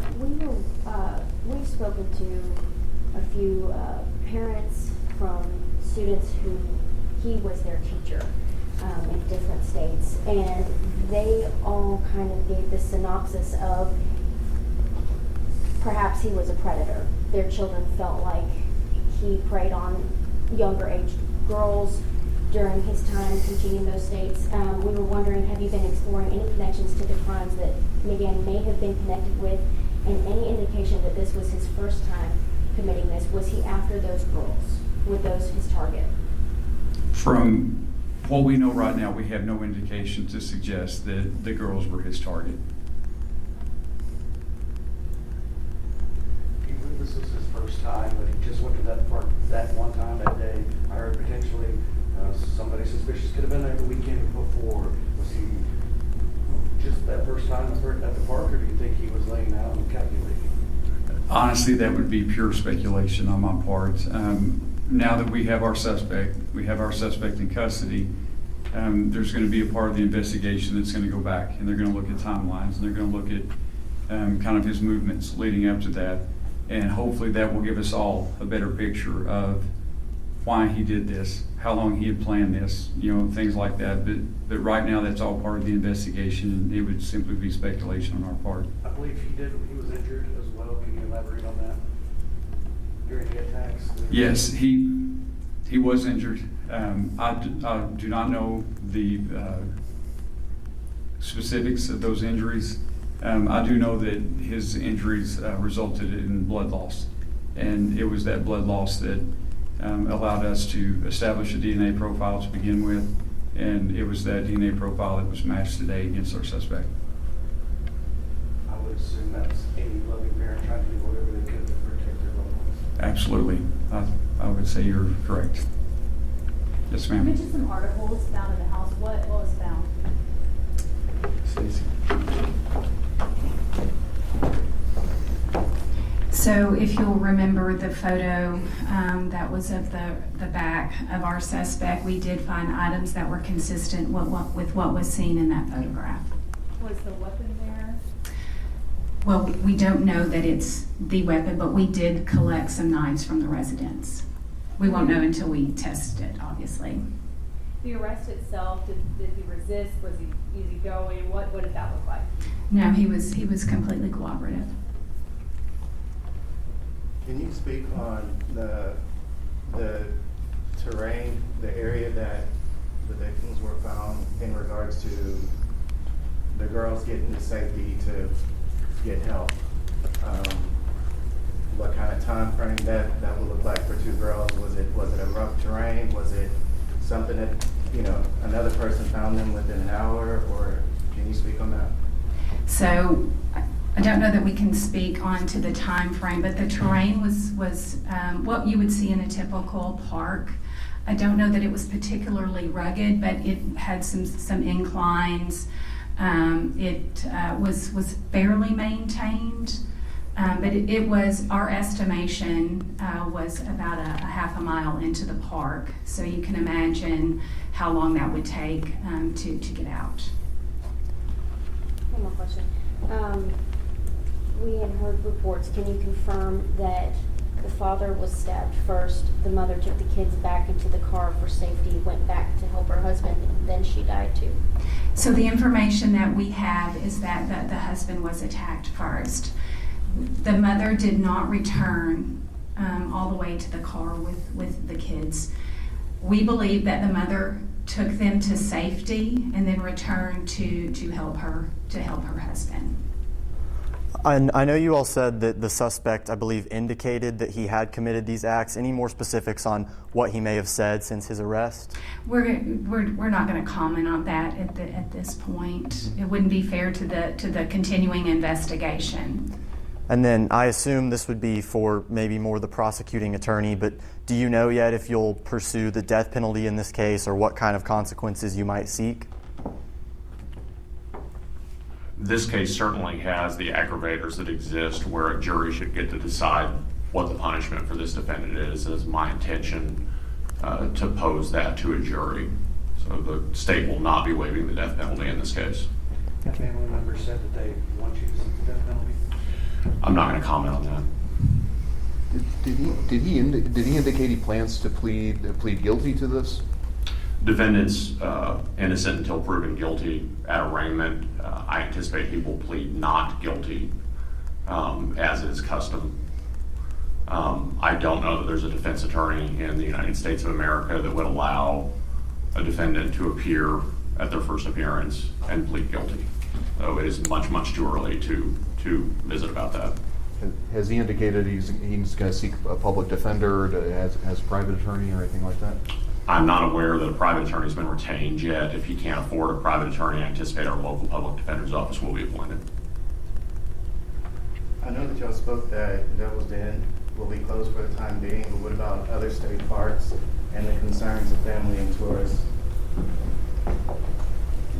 We've spoken to a few parents from students who he was their teacher in different states, and they all kind of gave the synopsis of perhaps he was a predator. Their children felt like he preyed on younger age girls during his time teaching in those states. We were wondering, have you been exploring any connections to the crimes that McGann may have been connected with, and any indication that this was his first time committing this? Was he after those girls? Were those his target? From what we know right now, we have no indication to suggest that the girls were his target. This was his first time, but he just went to that park that one time that day. I heard potentially somebody suspicious could have been there the weekend before. Was he just that first time at the park, or do you think he was laying out and calculating? Honestly, that would be pure speculation on my part. Now that we have our suspect in custody, there's going to be a part of the investigation that's going to go back, and they're going to look at timelines, and they're going to look at kind of his movements leading up to that. And hopefully that will give us all a better picture of why he did this, how long he had planned this, things like that. But right now, that's all part of the investigation, and it would simply be speculation on our part. I believe he was injured as well. Can you elaborate on that? During the attacks? Yes, he was injured. I do not know the specifics of those injuries. I do know that his injuries resulted in blood loss, and it was that blood loss that allowed us to establish a DNA profile to begin with, and it was that DNA profile that was matched today against our suspect. I would assume that's any loving parent trying to do whatever they could to protect their loved ones. Absolutely. I would say you're correct. Yes, ma'am. You mentioned some articles found in the house. What was found? Stacey. So if you'll remember the photo that was of the back of our suspect, we did find items that were consistent with what was seen in that photograph. Was the weapon there? Well, we don't know that it's the weapon, but we did collect some knives from the residence. We won't know until we test it, obviously. The arrest itself, did he resist? Was he easygoing? What did that look like? No, he was completely cooperative. Can you speak on the terrain, the area that the victims were found in regards to the girls getting to safety to get help? What kind of time frame that would look like for two girls? Was it a rough terrain? Was it something that another person found them within an hour? Or can you speak on that? So I don't know that we can speak on to the time frame, but the terrain was what you would see in a typical park. I don't know that it was particularly rugged, but it had some inclines. It was fairly maintained, but it was, our estimation was about a half a mile into the park. So you can imagine how long that would take to get out. One more question. We had heard reports. Can you confirm that the father was stabbed first, the mother took the kids back into the car for safety, went back to help her husband, and then she died too? So the information that we have is that the husband was attacked first. The mother did not return all the way to the car with the kids. We believe that the mother took them to safety and then returned to help her husband. And I know you all said that the suspect, I believe, indicated that he had committed these acts. Any more specifics on what he may have said since his arrest? We're not going to comment on that at this point. It wouldn't be fair to the continuing investigation. And then I assume this would be for maybe more the prosecuting attorney, but do you know yet if you'll pursue the death penalty in this case or what kind of consequences you might seek? This case certainly has the aggravators that exist where a jury should get to decide what the punishment for this defendant is. It is my intention to pose that to a jury. So the state will not be waiving the death penalty in this case. The family member said that they want you to seek the death penalty. I'm not going to comment on that. Did he indicate he plans to plead guilty to this? Defendant's innocent until proven guilty at arraignment. I anticipate he will plead not guilty, as is custom. I don't know that there's a defense attorney in the United States of America that would allow a defendant to appear at their first appearance and plead guilty. So it is much, much too early to visit about that. Has he indicated he's going to seek a public defender, or has a private attorney or anything like that? I'm not aware that a private attorney has been retained yet. If he can't afford a private attorney, I anticipate our local public defender's office will be appointed. I know that y'all spoke that Devil's Den will be closed for the time being, but what about other state parks and the concerns of family and tourists?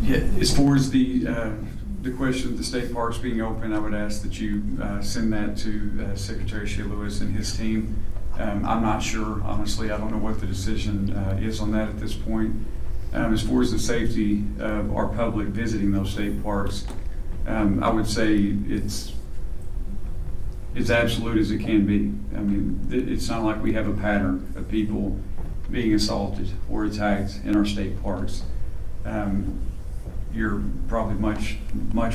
Yeah, as far as the question of the state parks being open, I would ask that you send that to Secretary Shea Lewis and his team. I'm not sure, honestly. I don't know what the decision is on that at this point. As far as the safety of our public visiting those state parks, I would say it's absolute as it can be. I mean, it's not like we have a pattern of people being assaulted or attacked in our state parks. You're probably much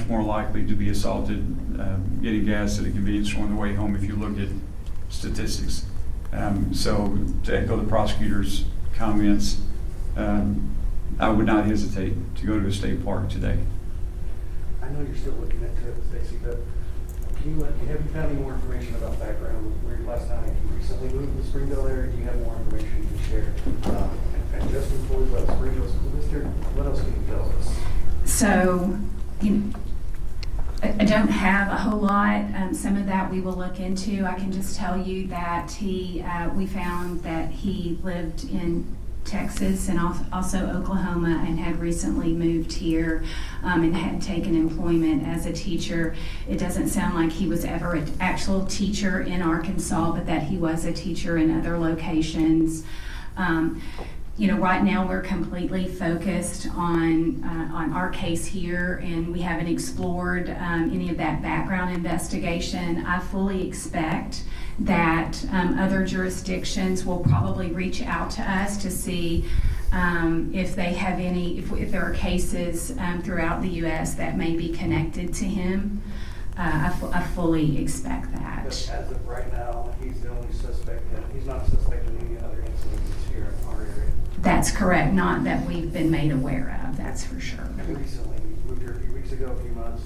more likely to be assaulted getting gas at a convenience store on the way home if you look at statistics. So to echo the prosecutor's comments, I would not hesitate to go to a state park today. I know you're still looking into it, Stacy, but have you found any more information about background? Last time you recently moved to Springdale area. Do you have more information you can share? And just before we let Springdale School District, what else can you tell us? So, I don't have a whole lot. Some of that we will look into. I can just tell you that we found that he lived in Texas and also Oklahoma and had recently moved here and had taken employment as a teacher. It doesn't sound like he was ever an actual teacher in Arkansas, but that he was a teacher in other locations. Right now we're completely focused on our case here, and we haven't explored any of that background investigation. I fully expect that other jurisdictions will probably reach out to us to see if they have if there are cases throughout the U.S. that may be connected to him. I fully expect that. But as of right now, he's the only suspect. He's not a suspect in any other incidents here in our area. That's correct. Not that we've been made aware of. That's for sure. Recently, moved here a few weeks ago, a few months.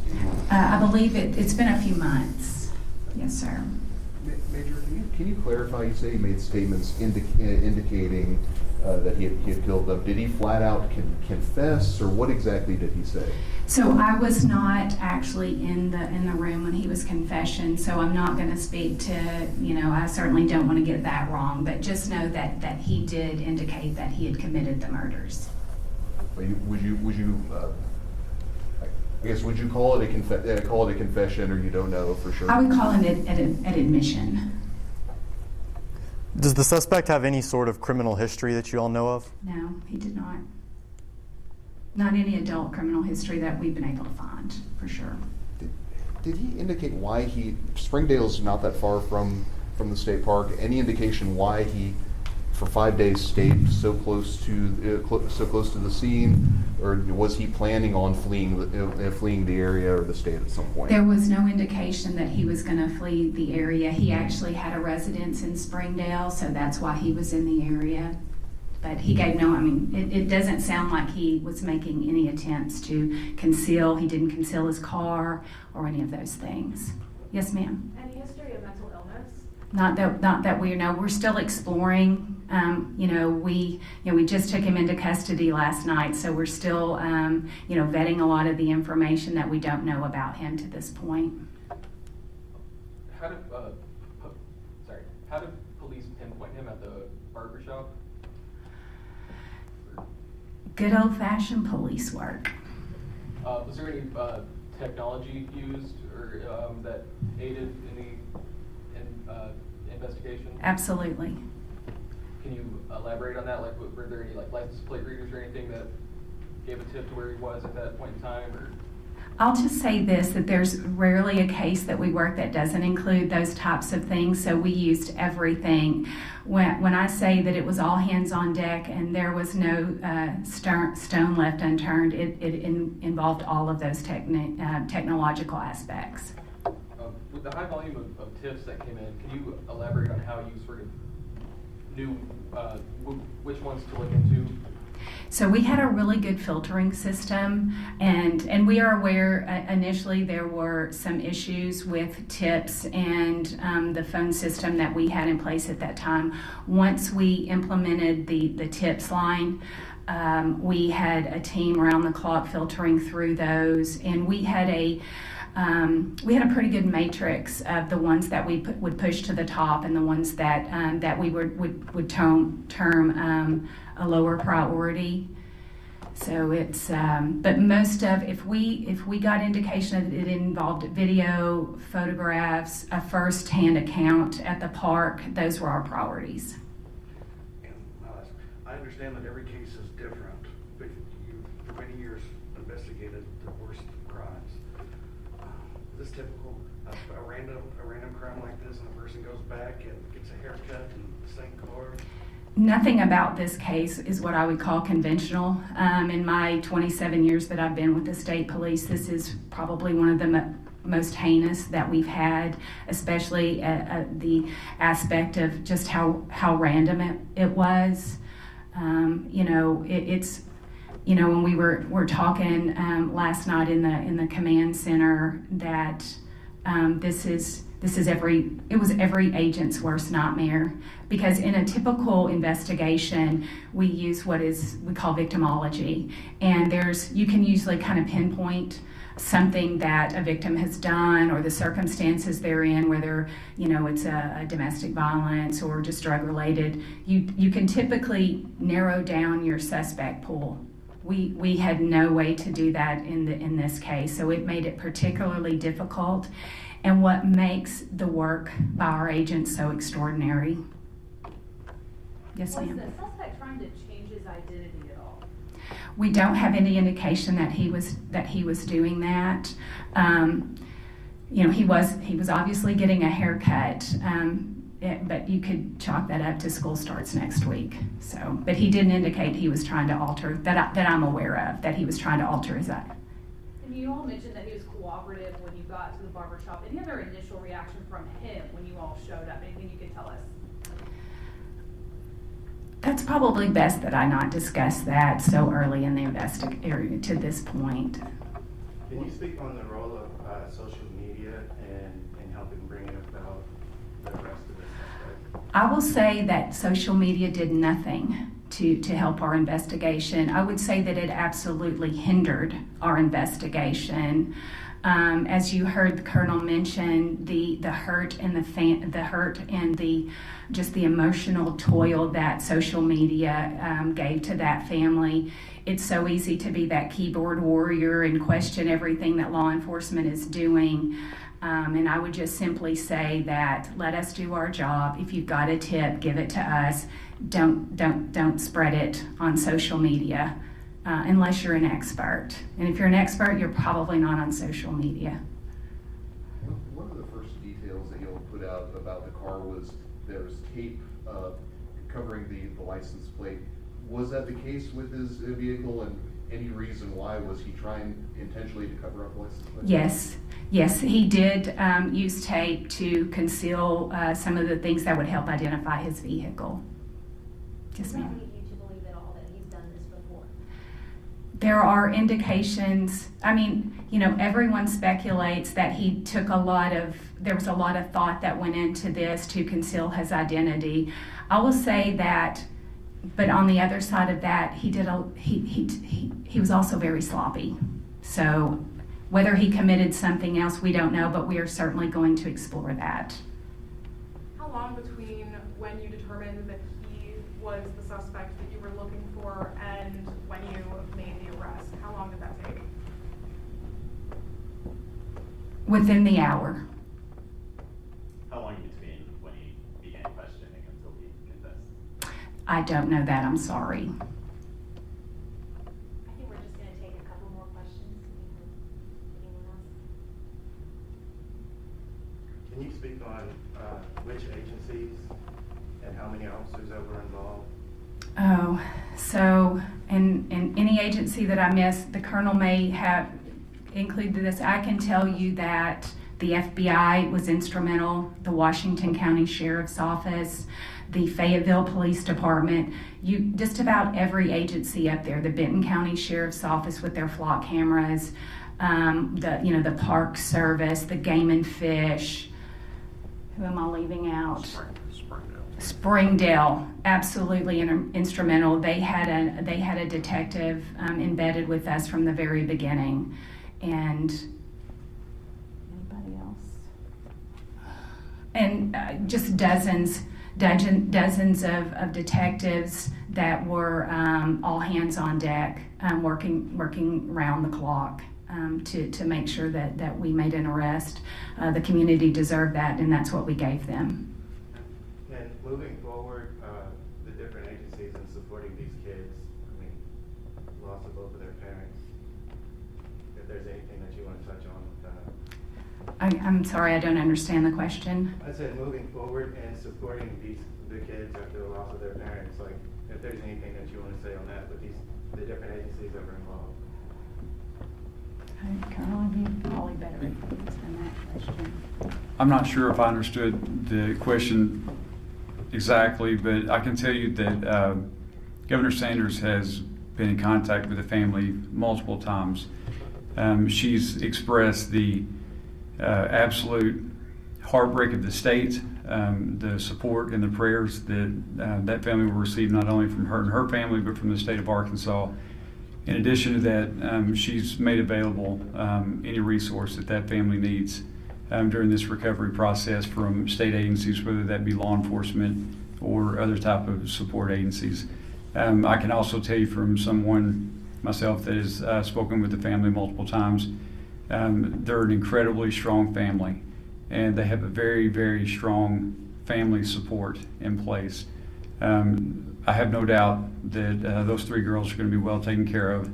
I believe it's been a few months. Yes, sir. Major, can you clarify? You say he made statements indicating that he had killed them. Did he flat out confess, or what exactly did he say? So I was not actually in the room when he was confessing, so I'm not going to speak to, I certainly don't want to get that wrong, but just know that he did indicate that he had committed the murders. Would you I guess, would you call it a confession, or you don't know for sure? I would call it an admission. Does the suspect have any sort of criminal history that you all know of? No, he did not. Not any adult criminal history that we've been able to find, for sure. Did he indicate why Springdale's not that far from the state park, any indication why he, for 5 days, stayed so close to the scene, or was he planning on fleeing the area or the state at some point? There was no indication that he was going to flee the area. He actually had a residence in Springdale, so that's why he was in the area. But he gave it doesn't sound like he was making any attempts to conceal. He didn't conceal his car or any of those things. Yes, ma'am? Any history of mental illness? Not that we know. We're still exploring. We just took him into custody last night, so we're still, vetting a lot of the information that we don't know about him to this point. How did police pinpoint him at the barbershop? Good old-fashioned police work. Was there any technology used or that aided in the investigation? Absolutely. Can you elaborate on that? Like, were there any license plate readers or anything that gave a tip to where he was at that point in time? Or I'll just say this, that there's rarely a case that we work that doesn't include those types of things, so we used everything. When I say that it was all hands on deck and there was no stone left unturned, it involved all of those technological aspects. With the high volume of tips that came in, can you elaborate on how you sort of knew which ones to look into? So we had a really good filtering system, and we are aware initially there were some issues with tips and the phone system that we had in place at that time. Once we implemented the tips line, we had a team around the clock filtering through those, and we had a pretty good matrix of the ones that we would push to the top and the ones that we would term a lower priority. So it's, but most of, if we got indication that it involved video, photographs, a first-hand account at the park, those were our priorities. And I understand that every case is different, but you, for many years, investigated the worst crimes. Is this typical? A random crime like this, and a person goes back and gets a haircut in the same car? Nothing about this case is what I would call conventional. In my 27 years that I've been with the state police, this is probably one of the most heinous that we've had, especially the aspect of just how random it was. It's when we were talking last night in the command center that it was every agent's worst nightmare, because in a typical investigation we use what we call victimology, and you can usually kind of pinpoint something that a victim has done or the circumstances they're in, whether it's a domestic violence or just drug related. You can typically narrow down your suspect pool. We had no way to do that in this case, so it made it particularly difficult, and what makes the work by our agents so extraordinary. Yes, ma'am. Was the suspect trying to change his identity at all? We don't have any indication that he was doing that. He was obviously getting a haircut, but you could chalk that up to school starts next week. So, but he didn't indicate he was trying to alter that I'm aware of, that he was trying to alter his identity. And you all mentioned that he was cooperative when you got to the barbershop. Any other initial reaction from him when you all showed up? Anything you could tell us? That's probably best that I not discuss that so early in the investigation to this point. Can you speak on the role of social media and helping bring about the arrest of this suspect? I will say that social media did nothing to help our investigation. I would say that it absolutely hindered our investigation. As you heard the Colonel mention, the hurt and the just the emotional toil that social media gave to that family. It's so easy to be that keyboard warrior and question everything that law enforcement is doing. And I would just simply say that let us do our job. If you've got a tip, give it to us. Don't spread it on social media unless you're an expert. And if you're an expert, you're probably not on social media. One of the first details that you'll put out about the car was there was tape covering the license plate. Was that the case with his vehicle, and any reason why? Was he trying intentionally to cover up the license plate? Yes, he did use tape to conceal some of the things that would help identify his vehicle. Yes, ma'am. Does that lead you to believe at all that he's done this before? There are indications. I mean, everyone speculates that he took there was a lot of thought that went into this to conceal his identity. I will say that, but on the other side of that, he was also very sloppy. So whether he committed something else, we don't know, but we are certainly going to explore that. How long between when you determined that he was the suspect that you were looking for and when you made the arrest? How long did that take? Within the hour. How long between when he began questioning until he confessed? I don't know that, I'm sorry. I think we're just going to take a couple more questions. Anyone else? Can you speak on which agencies and how many officers that were involved? Oh, so in any agency that I missed, the Colonel may have included this. I can tell you that the FBI was instrumental, the Washington County Sheriff's Office, the Fayetteville Police Department, just about every agency up there, the Benton County Sheriff's Office with their flock cameras, the Park Service, the Game and Fish. Who am I leaving out? Springdale, absolutely instrumental. They had a detective embedded with us from the very beginning, and anybody else? And just dozens of detectives that were all hands on deck, working around the clock to make sure that we made an arrest. The community deserved that, and that's what we gave them. And moving forward, the different agencies in supporting these kids, loss of both of their parents, if there's anything that you want to touch on with that. I'm sorry, I don't understand the question. I said moving forward and supporting the kids after the loss of their parents, like if there's anything that you want to say on that with the different agencies that were involved. Colonel, you probably better answer that question. I'm not sure if I understood the question exactly, but I can tell you that Governor Sanders has been in contact with the family multiple times. She's expressed the absolute heartbreak of the state, the support and the prayers that that family will receive, not only from her and her family, but from the state of Arkansas. In addition to that, she's made available any resource that family needs during this recovery process from state agencies, whether that be law enforcement or other type of support agencies. I can also tell you from someone myself that has spoken with the family multiple times, they're an incredibly strong family, and they have a very, very strong family support in place. I have no doubt that those three girls are going to be well taken care of,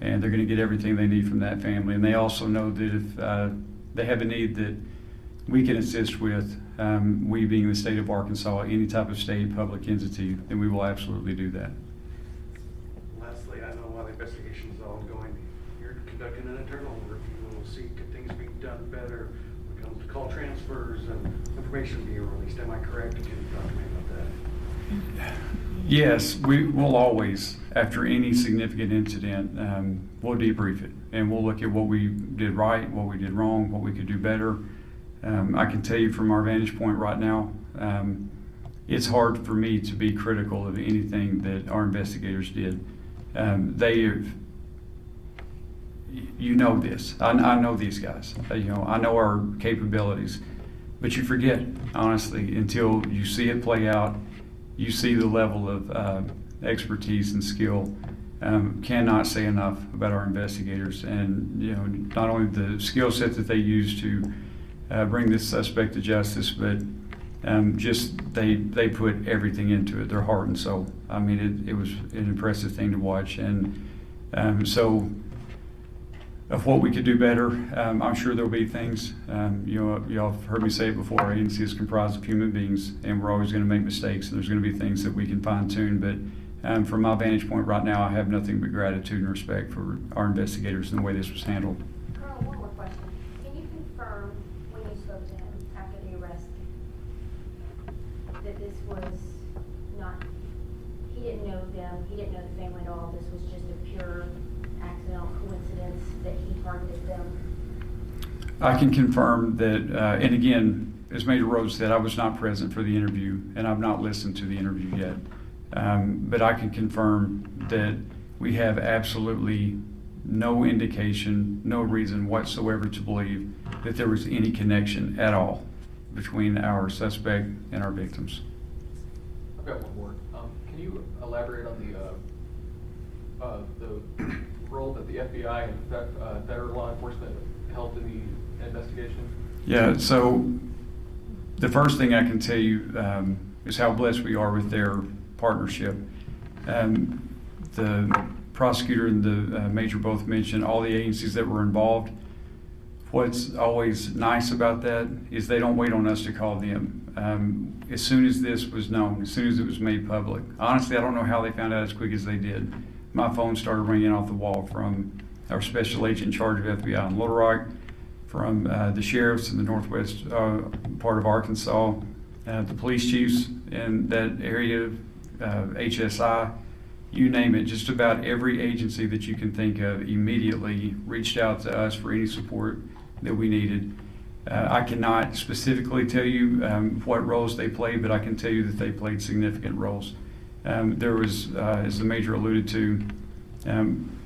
and they're going to get everything they need from that family. And they also know that if they have a need that we can assist with, we being the state of Arkansas, any type of state public entity, then we will absolutely do that. Lastly, I know while the investigation is ongoing, you're conducting an internal review and we'll see could things be done better when it comes to call transfers and information being released. Am I correct? Can you talk to me about that? Yes, we will always, after any significant incident, we'll debrief it and we'll look at what we did right, what we did wrong, what we could do better. I can tell you from our vantage point right now, it's hard for me to be critical of anything that our investigators did. They have, you know this, I know these guys, I know our capabilities, but you forget, honestly, until you see it play out, you see the level of expertise and skill. Cannot say enough about our investigators, and not only the skill set that they use to bring this suspect to justice, but just they put everything into it, their heart and soul. I mean, it was an impressive thing to watch, and so of what we could do better, I'm sure there'll be things. Y'all have heard me say it before. Our agency is comprised of human beings, and we're always going to make mistakes, and there's going to be things that we can fine tune. But from my vantage point right now, I have nothing but gratitude and respect for our investigators and the way this was handled. Colonel, one more question. Can you confirm when you spoke to him after the arrest that this was not, he didn't know them, he didn't know the family at all, this was just a pure accidental coincidence that he targeted them? I can confirm that, and again, as Major Rhodes said, I was not present for the interview, and I've not listened to the interview yet. But I can confirm that we have absolutely no indication, no reason whatsoever to believe that there was any connection at all between our suspect and our victims. I've got one more. Can you elaborate on the role that the FBI and federal law enforcement held in the investigation? Yeah, so the first thing I can tell you is how blessed we are with their partnership. The prosecutor and the major both mentioned all the agencies that were involved. What's always nice about that is they don't wait on us to call them. As soon as this was known, as soon as it was made public, honestly, I don't know how they found out as quick as they did. My phone started ringing off the wall from our special agent in charge of FBI in Little Rock, from the sheriffs in the northwest part of Arkansas, the police chiefs in that area, HSI, you name it, just about every agency that you can think of immediately reached out to us for any support that we needed. I cannot specifically tell you what roles they played, but I can tell you that they played significant roles. There was, as the Major alluded to,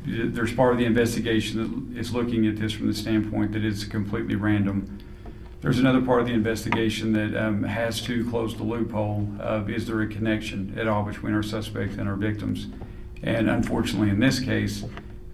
there's part of the investigation that is looking at this from the standpoint that it's completely random. There's another part of the investigation that has to close the loophole of is there a connection at all between our suspect and our victims. And unfortunately in this case,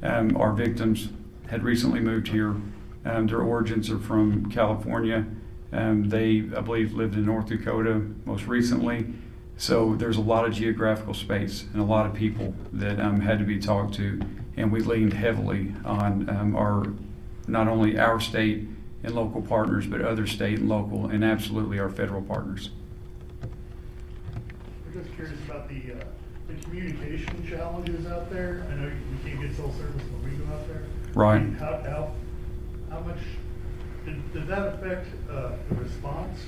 our victims had recently moved here. Their origins are from California. They, I believe, lived in North Dakota most recently. So there's a lot of geographical space and a lot of people that had to be talked to. And we leaned heavily on not only our state and local partners, but other state and local, and absolutely our federal partners. I'm just curious about the communication challenges out there. I know we can't get cell service when we go out there. Right. I mean, how much did that affect the response,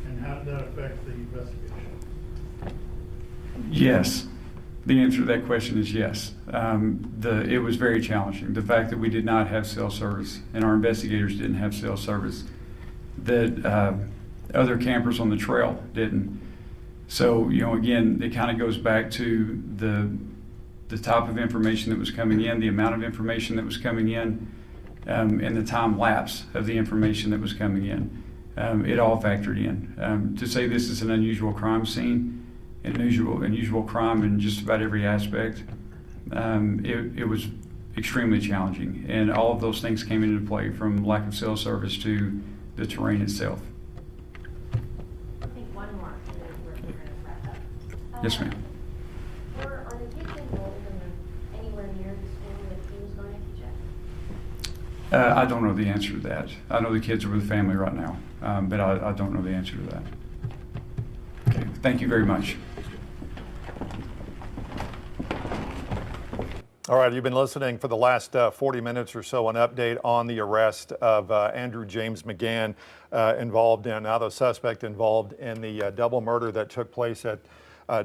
and how did that affect the investigation? Yes. The answer to that question is yes. It was very challenging. The fact that we did not have cell service and our investigators didn't have cell service, that other campers on the trail didn't. So, again, it kind of goes back to the type of information that was coming in, the amount of information that was coming in, and the time lapse of the information that was coming in. It all factored in. To say this is an unusual crime scene, unusual crime in just about every aspect, it was extremely challenging. And all of those things came into play, from lack of cell service to the terrain itself. I think one more, and then we're going to wrap up. Yes, ma'am. Are the kids enrolled anywhere near the school that he was going to check? I don't know the answer to that. I know the kids are with the family right now, but I don't know the answer to that. Okay, thank you very much. All right, you've been listening for the last 40 minutes or so, an update on the arrest of Andrew James McGann, the suspect involved in the double murder that took place at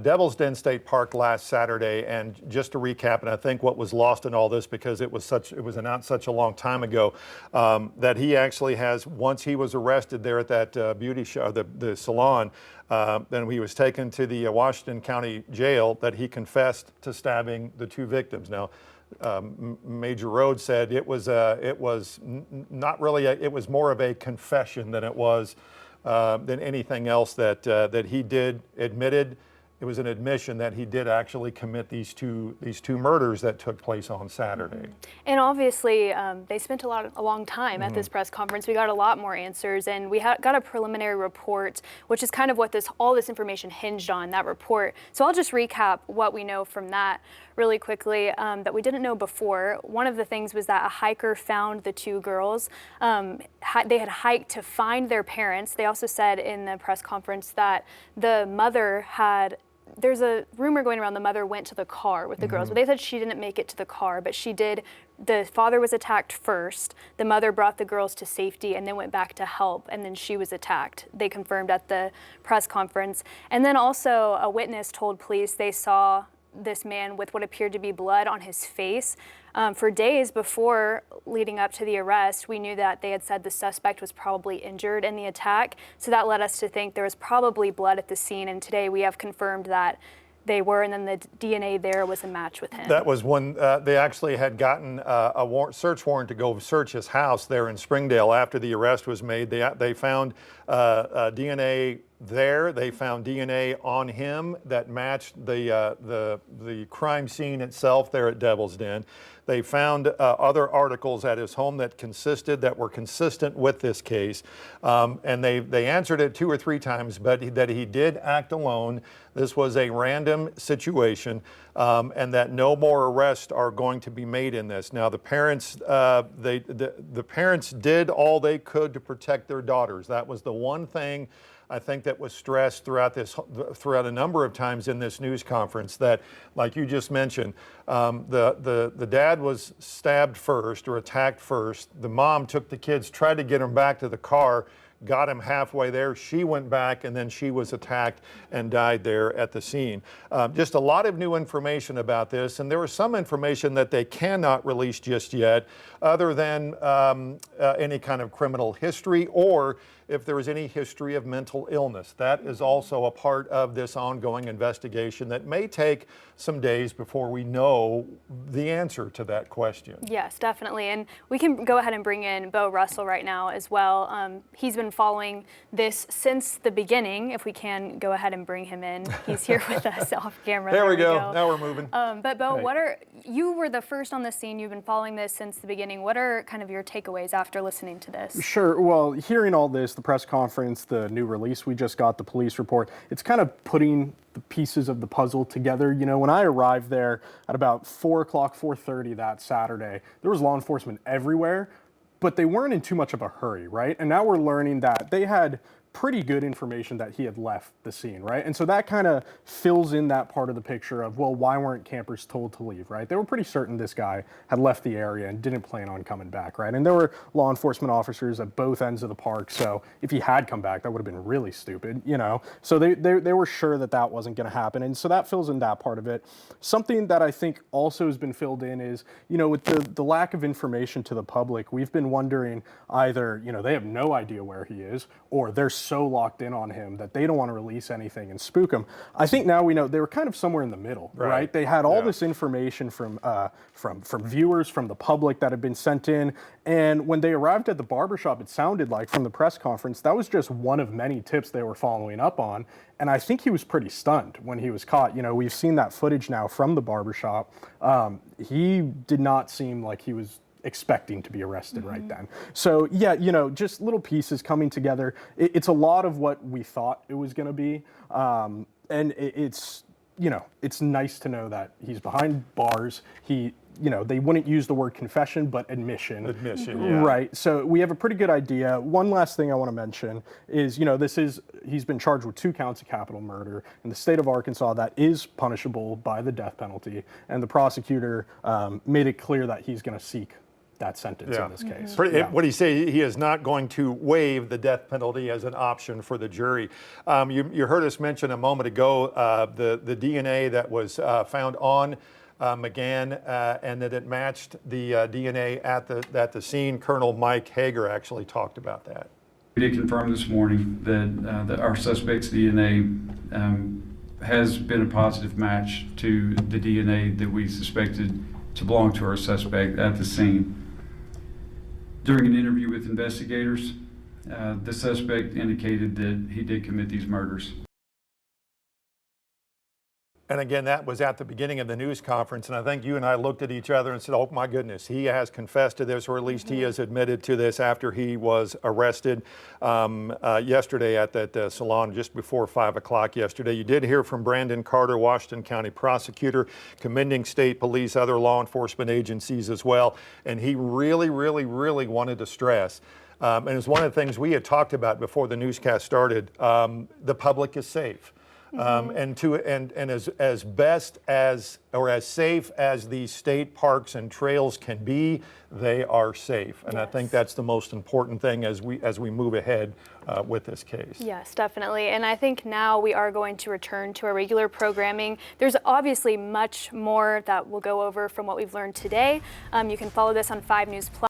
Devil's Den State Park last Saturday. And just to recap, and I think what was lost in all this because it was announced such a long time ago, that he actually has, once he was arrested there at that beauty show, the salon, then he was taken to the Washington County Jail, that he confessed to stabbing the 2 victims. Now, Major Rhodes said it was not really it was more of a confession than it was than anything else that he did admitted. It was an admission that he did actually commit these two murders that took place on Saturday. And obviously, they spent a long time at this press conference. We got a lot more answers, and we got a preliminary report, which is kind of what all this information hinged on, that report. So I'll just recap what we know from that really quickly that we didn't know before. One of the things was that a hiker found the 2 girls. They had hiked to find their parents. They also said in the press conference that the mother there's a rumor going around the mother went to the car with the girls, but they said she didn't make it to the car, but she did. The father was attacked first. The mother brought the girls to safety and then went back to help, and then she was attacked. They confirmed at the press conference. And then also a witness told police they saw this man with what appeared to be blood on his face. For days before leading up to the arrest, we knew that they had said the suspect was probably injured in the attack. So that led us to think there was probably blood at the scene. And today we have confirmed that they were, and then the DNA there was a match with him. That was when they actually had gotten a search warrant to go search his house there in Springdale after the arrest was made. They found DNA there. They found DNA on him that matched the crime scene itself there at Devil's Den. They found other articles at his home that were consistent with this case, and they answered it 2 or 3 times, but that he did act alone. This was a random situation, and that no more arrests are going to be made in this. Now, the parents, the parents did all they could to protect their daughters. That was the one thing I think that was stressed throughout a number of times in this news conference, that, like you just mentioned, the dad was stabbed first or attacked first. The mom took the kids, tried to get them back to the car, got him halfway there. She went back, and then she was attacked and died there at the scene. Just a lot of new information about this, and there was some information that they cannot release just yet, other than any kind of criminal history, or if there is any history of mental illness. That is also a part of this ongoing investigation that may take some days before we know the answer to that question. Yes, definitely. And we can go ahead and bring in Bo Russell right now as well. He's been following this since the beginning. If we can go ahead and bring him in. He's here with us off camera. There we go. Now we're moving. But Bo, you were the first on the scene. You've been following this since the beginning. What are kind of your takeaways after listening to this? Sure. Well, hearing all this, the press conference, the new release we just got, the police report, it's kind of putting the pieces of the puzzle together. You know, when I arrived there at about 4 o'clock, 4:30 that Saturday, there was law enforcement everywhere, but they weren't in too much of a hurry, right? And now we're learning that they had pretty good information that he had left the scene, right? And so that kind of fills in that part of the picture of, well, why weren't campers told to leave, right? They were pretty certain this guy had left the area and didn't plan on coming back, right? And there were law enforcement officers at both ends of the park, so if he had come back, that would have been really stupid, you know? So they were sure that that wasn't gonna happen, and so that fills in that part of it. Something that I think also has been filled in is, you know, with the lack of information to the public, we've been wondering either, you know, they have no idea where he is, or they're so locked in on him that they don't want to release anything and spook him. I think now we know they were kind of somewhere in the middle, right? They had all this information from viewers, from the public that had been sent in, and when they arrived at the barbershop, it sounded like from the press conference, that was just one of many tips they were following up on, and I think he was pretty stunned when he was caught. You know, we've seen that footage now from the barbershop. He did not seem like he was expecting to be arrested right then. So yeah, you know, just little pieces coming together. It's a lot of what we thought it was going to be, and it's, you know, it's nice to know that he's behind bars. You know, they wouldn't use the word confession, but admission. Admission, yeah. Right. So we have a pretty good idea. One last thing I want to mention is, you know, he's been charged with 2 counts of capital murder in the state of Arkansas that is punishable by the death penalty, and the prosecutor made it clear that he's going to seek that sentence in this case. What he say? He is not going to waive the death penalty as an option for the jury. You heard us mention a moment ago the DNA that was found on McGann and that it matched the DNA at the scene. Colonel Mike Hager actually talked about that. We did confirm this morning that our suspect's DNA has been a positive match to the DNA that we suspected to belong to our suspect at the scene. During an interview with investigators, the suspect indicated that he did commit these murders. And again, that was at the beginning of the news conference, and I think you and I looked at each other and said, oh my goodness, he has confessed to this, or at least he has admitted to this after he was arrested yesterday at that salon just before 5 o'clock yesterday. You did hear from Brandon Carter, Washington County prosecutor, commending state police, other law enforcement agencies as well, and he really wanted to stress, and it's one of the things we had talked about before the newscast started, the public is safe. And as best as, or as safe as these state parks and trails can be, they are safe. And I think that's the most important thing as we move ahead with this case. Yes, definitely. And I think now we are going to return to our regular programming. There's obviously much more that we'll go over from what we've learned today. You can follow this on 5 News Plus.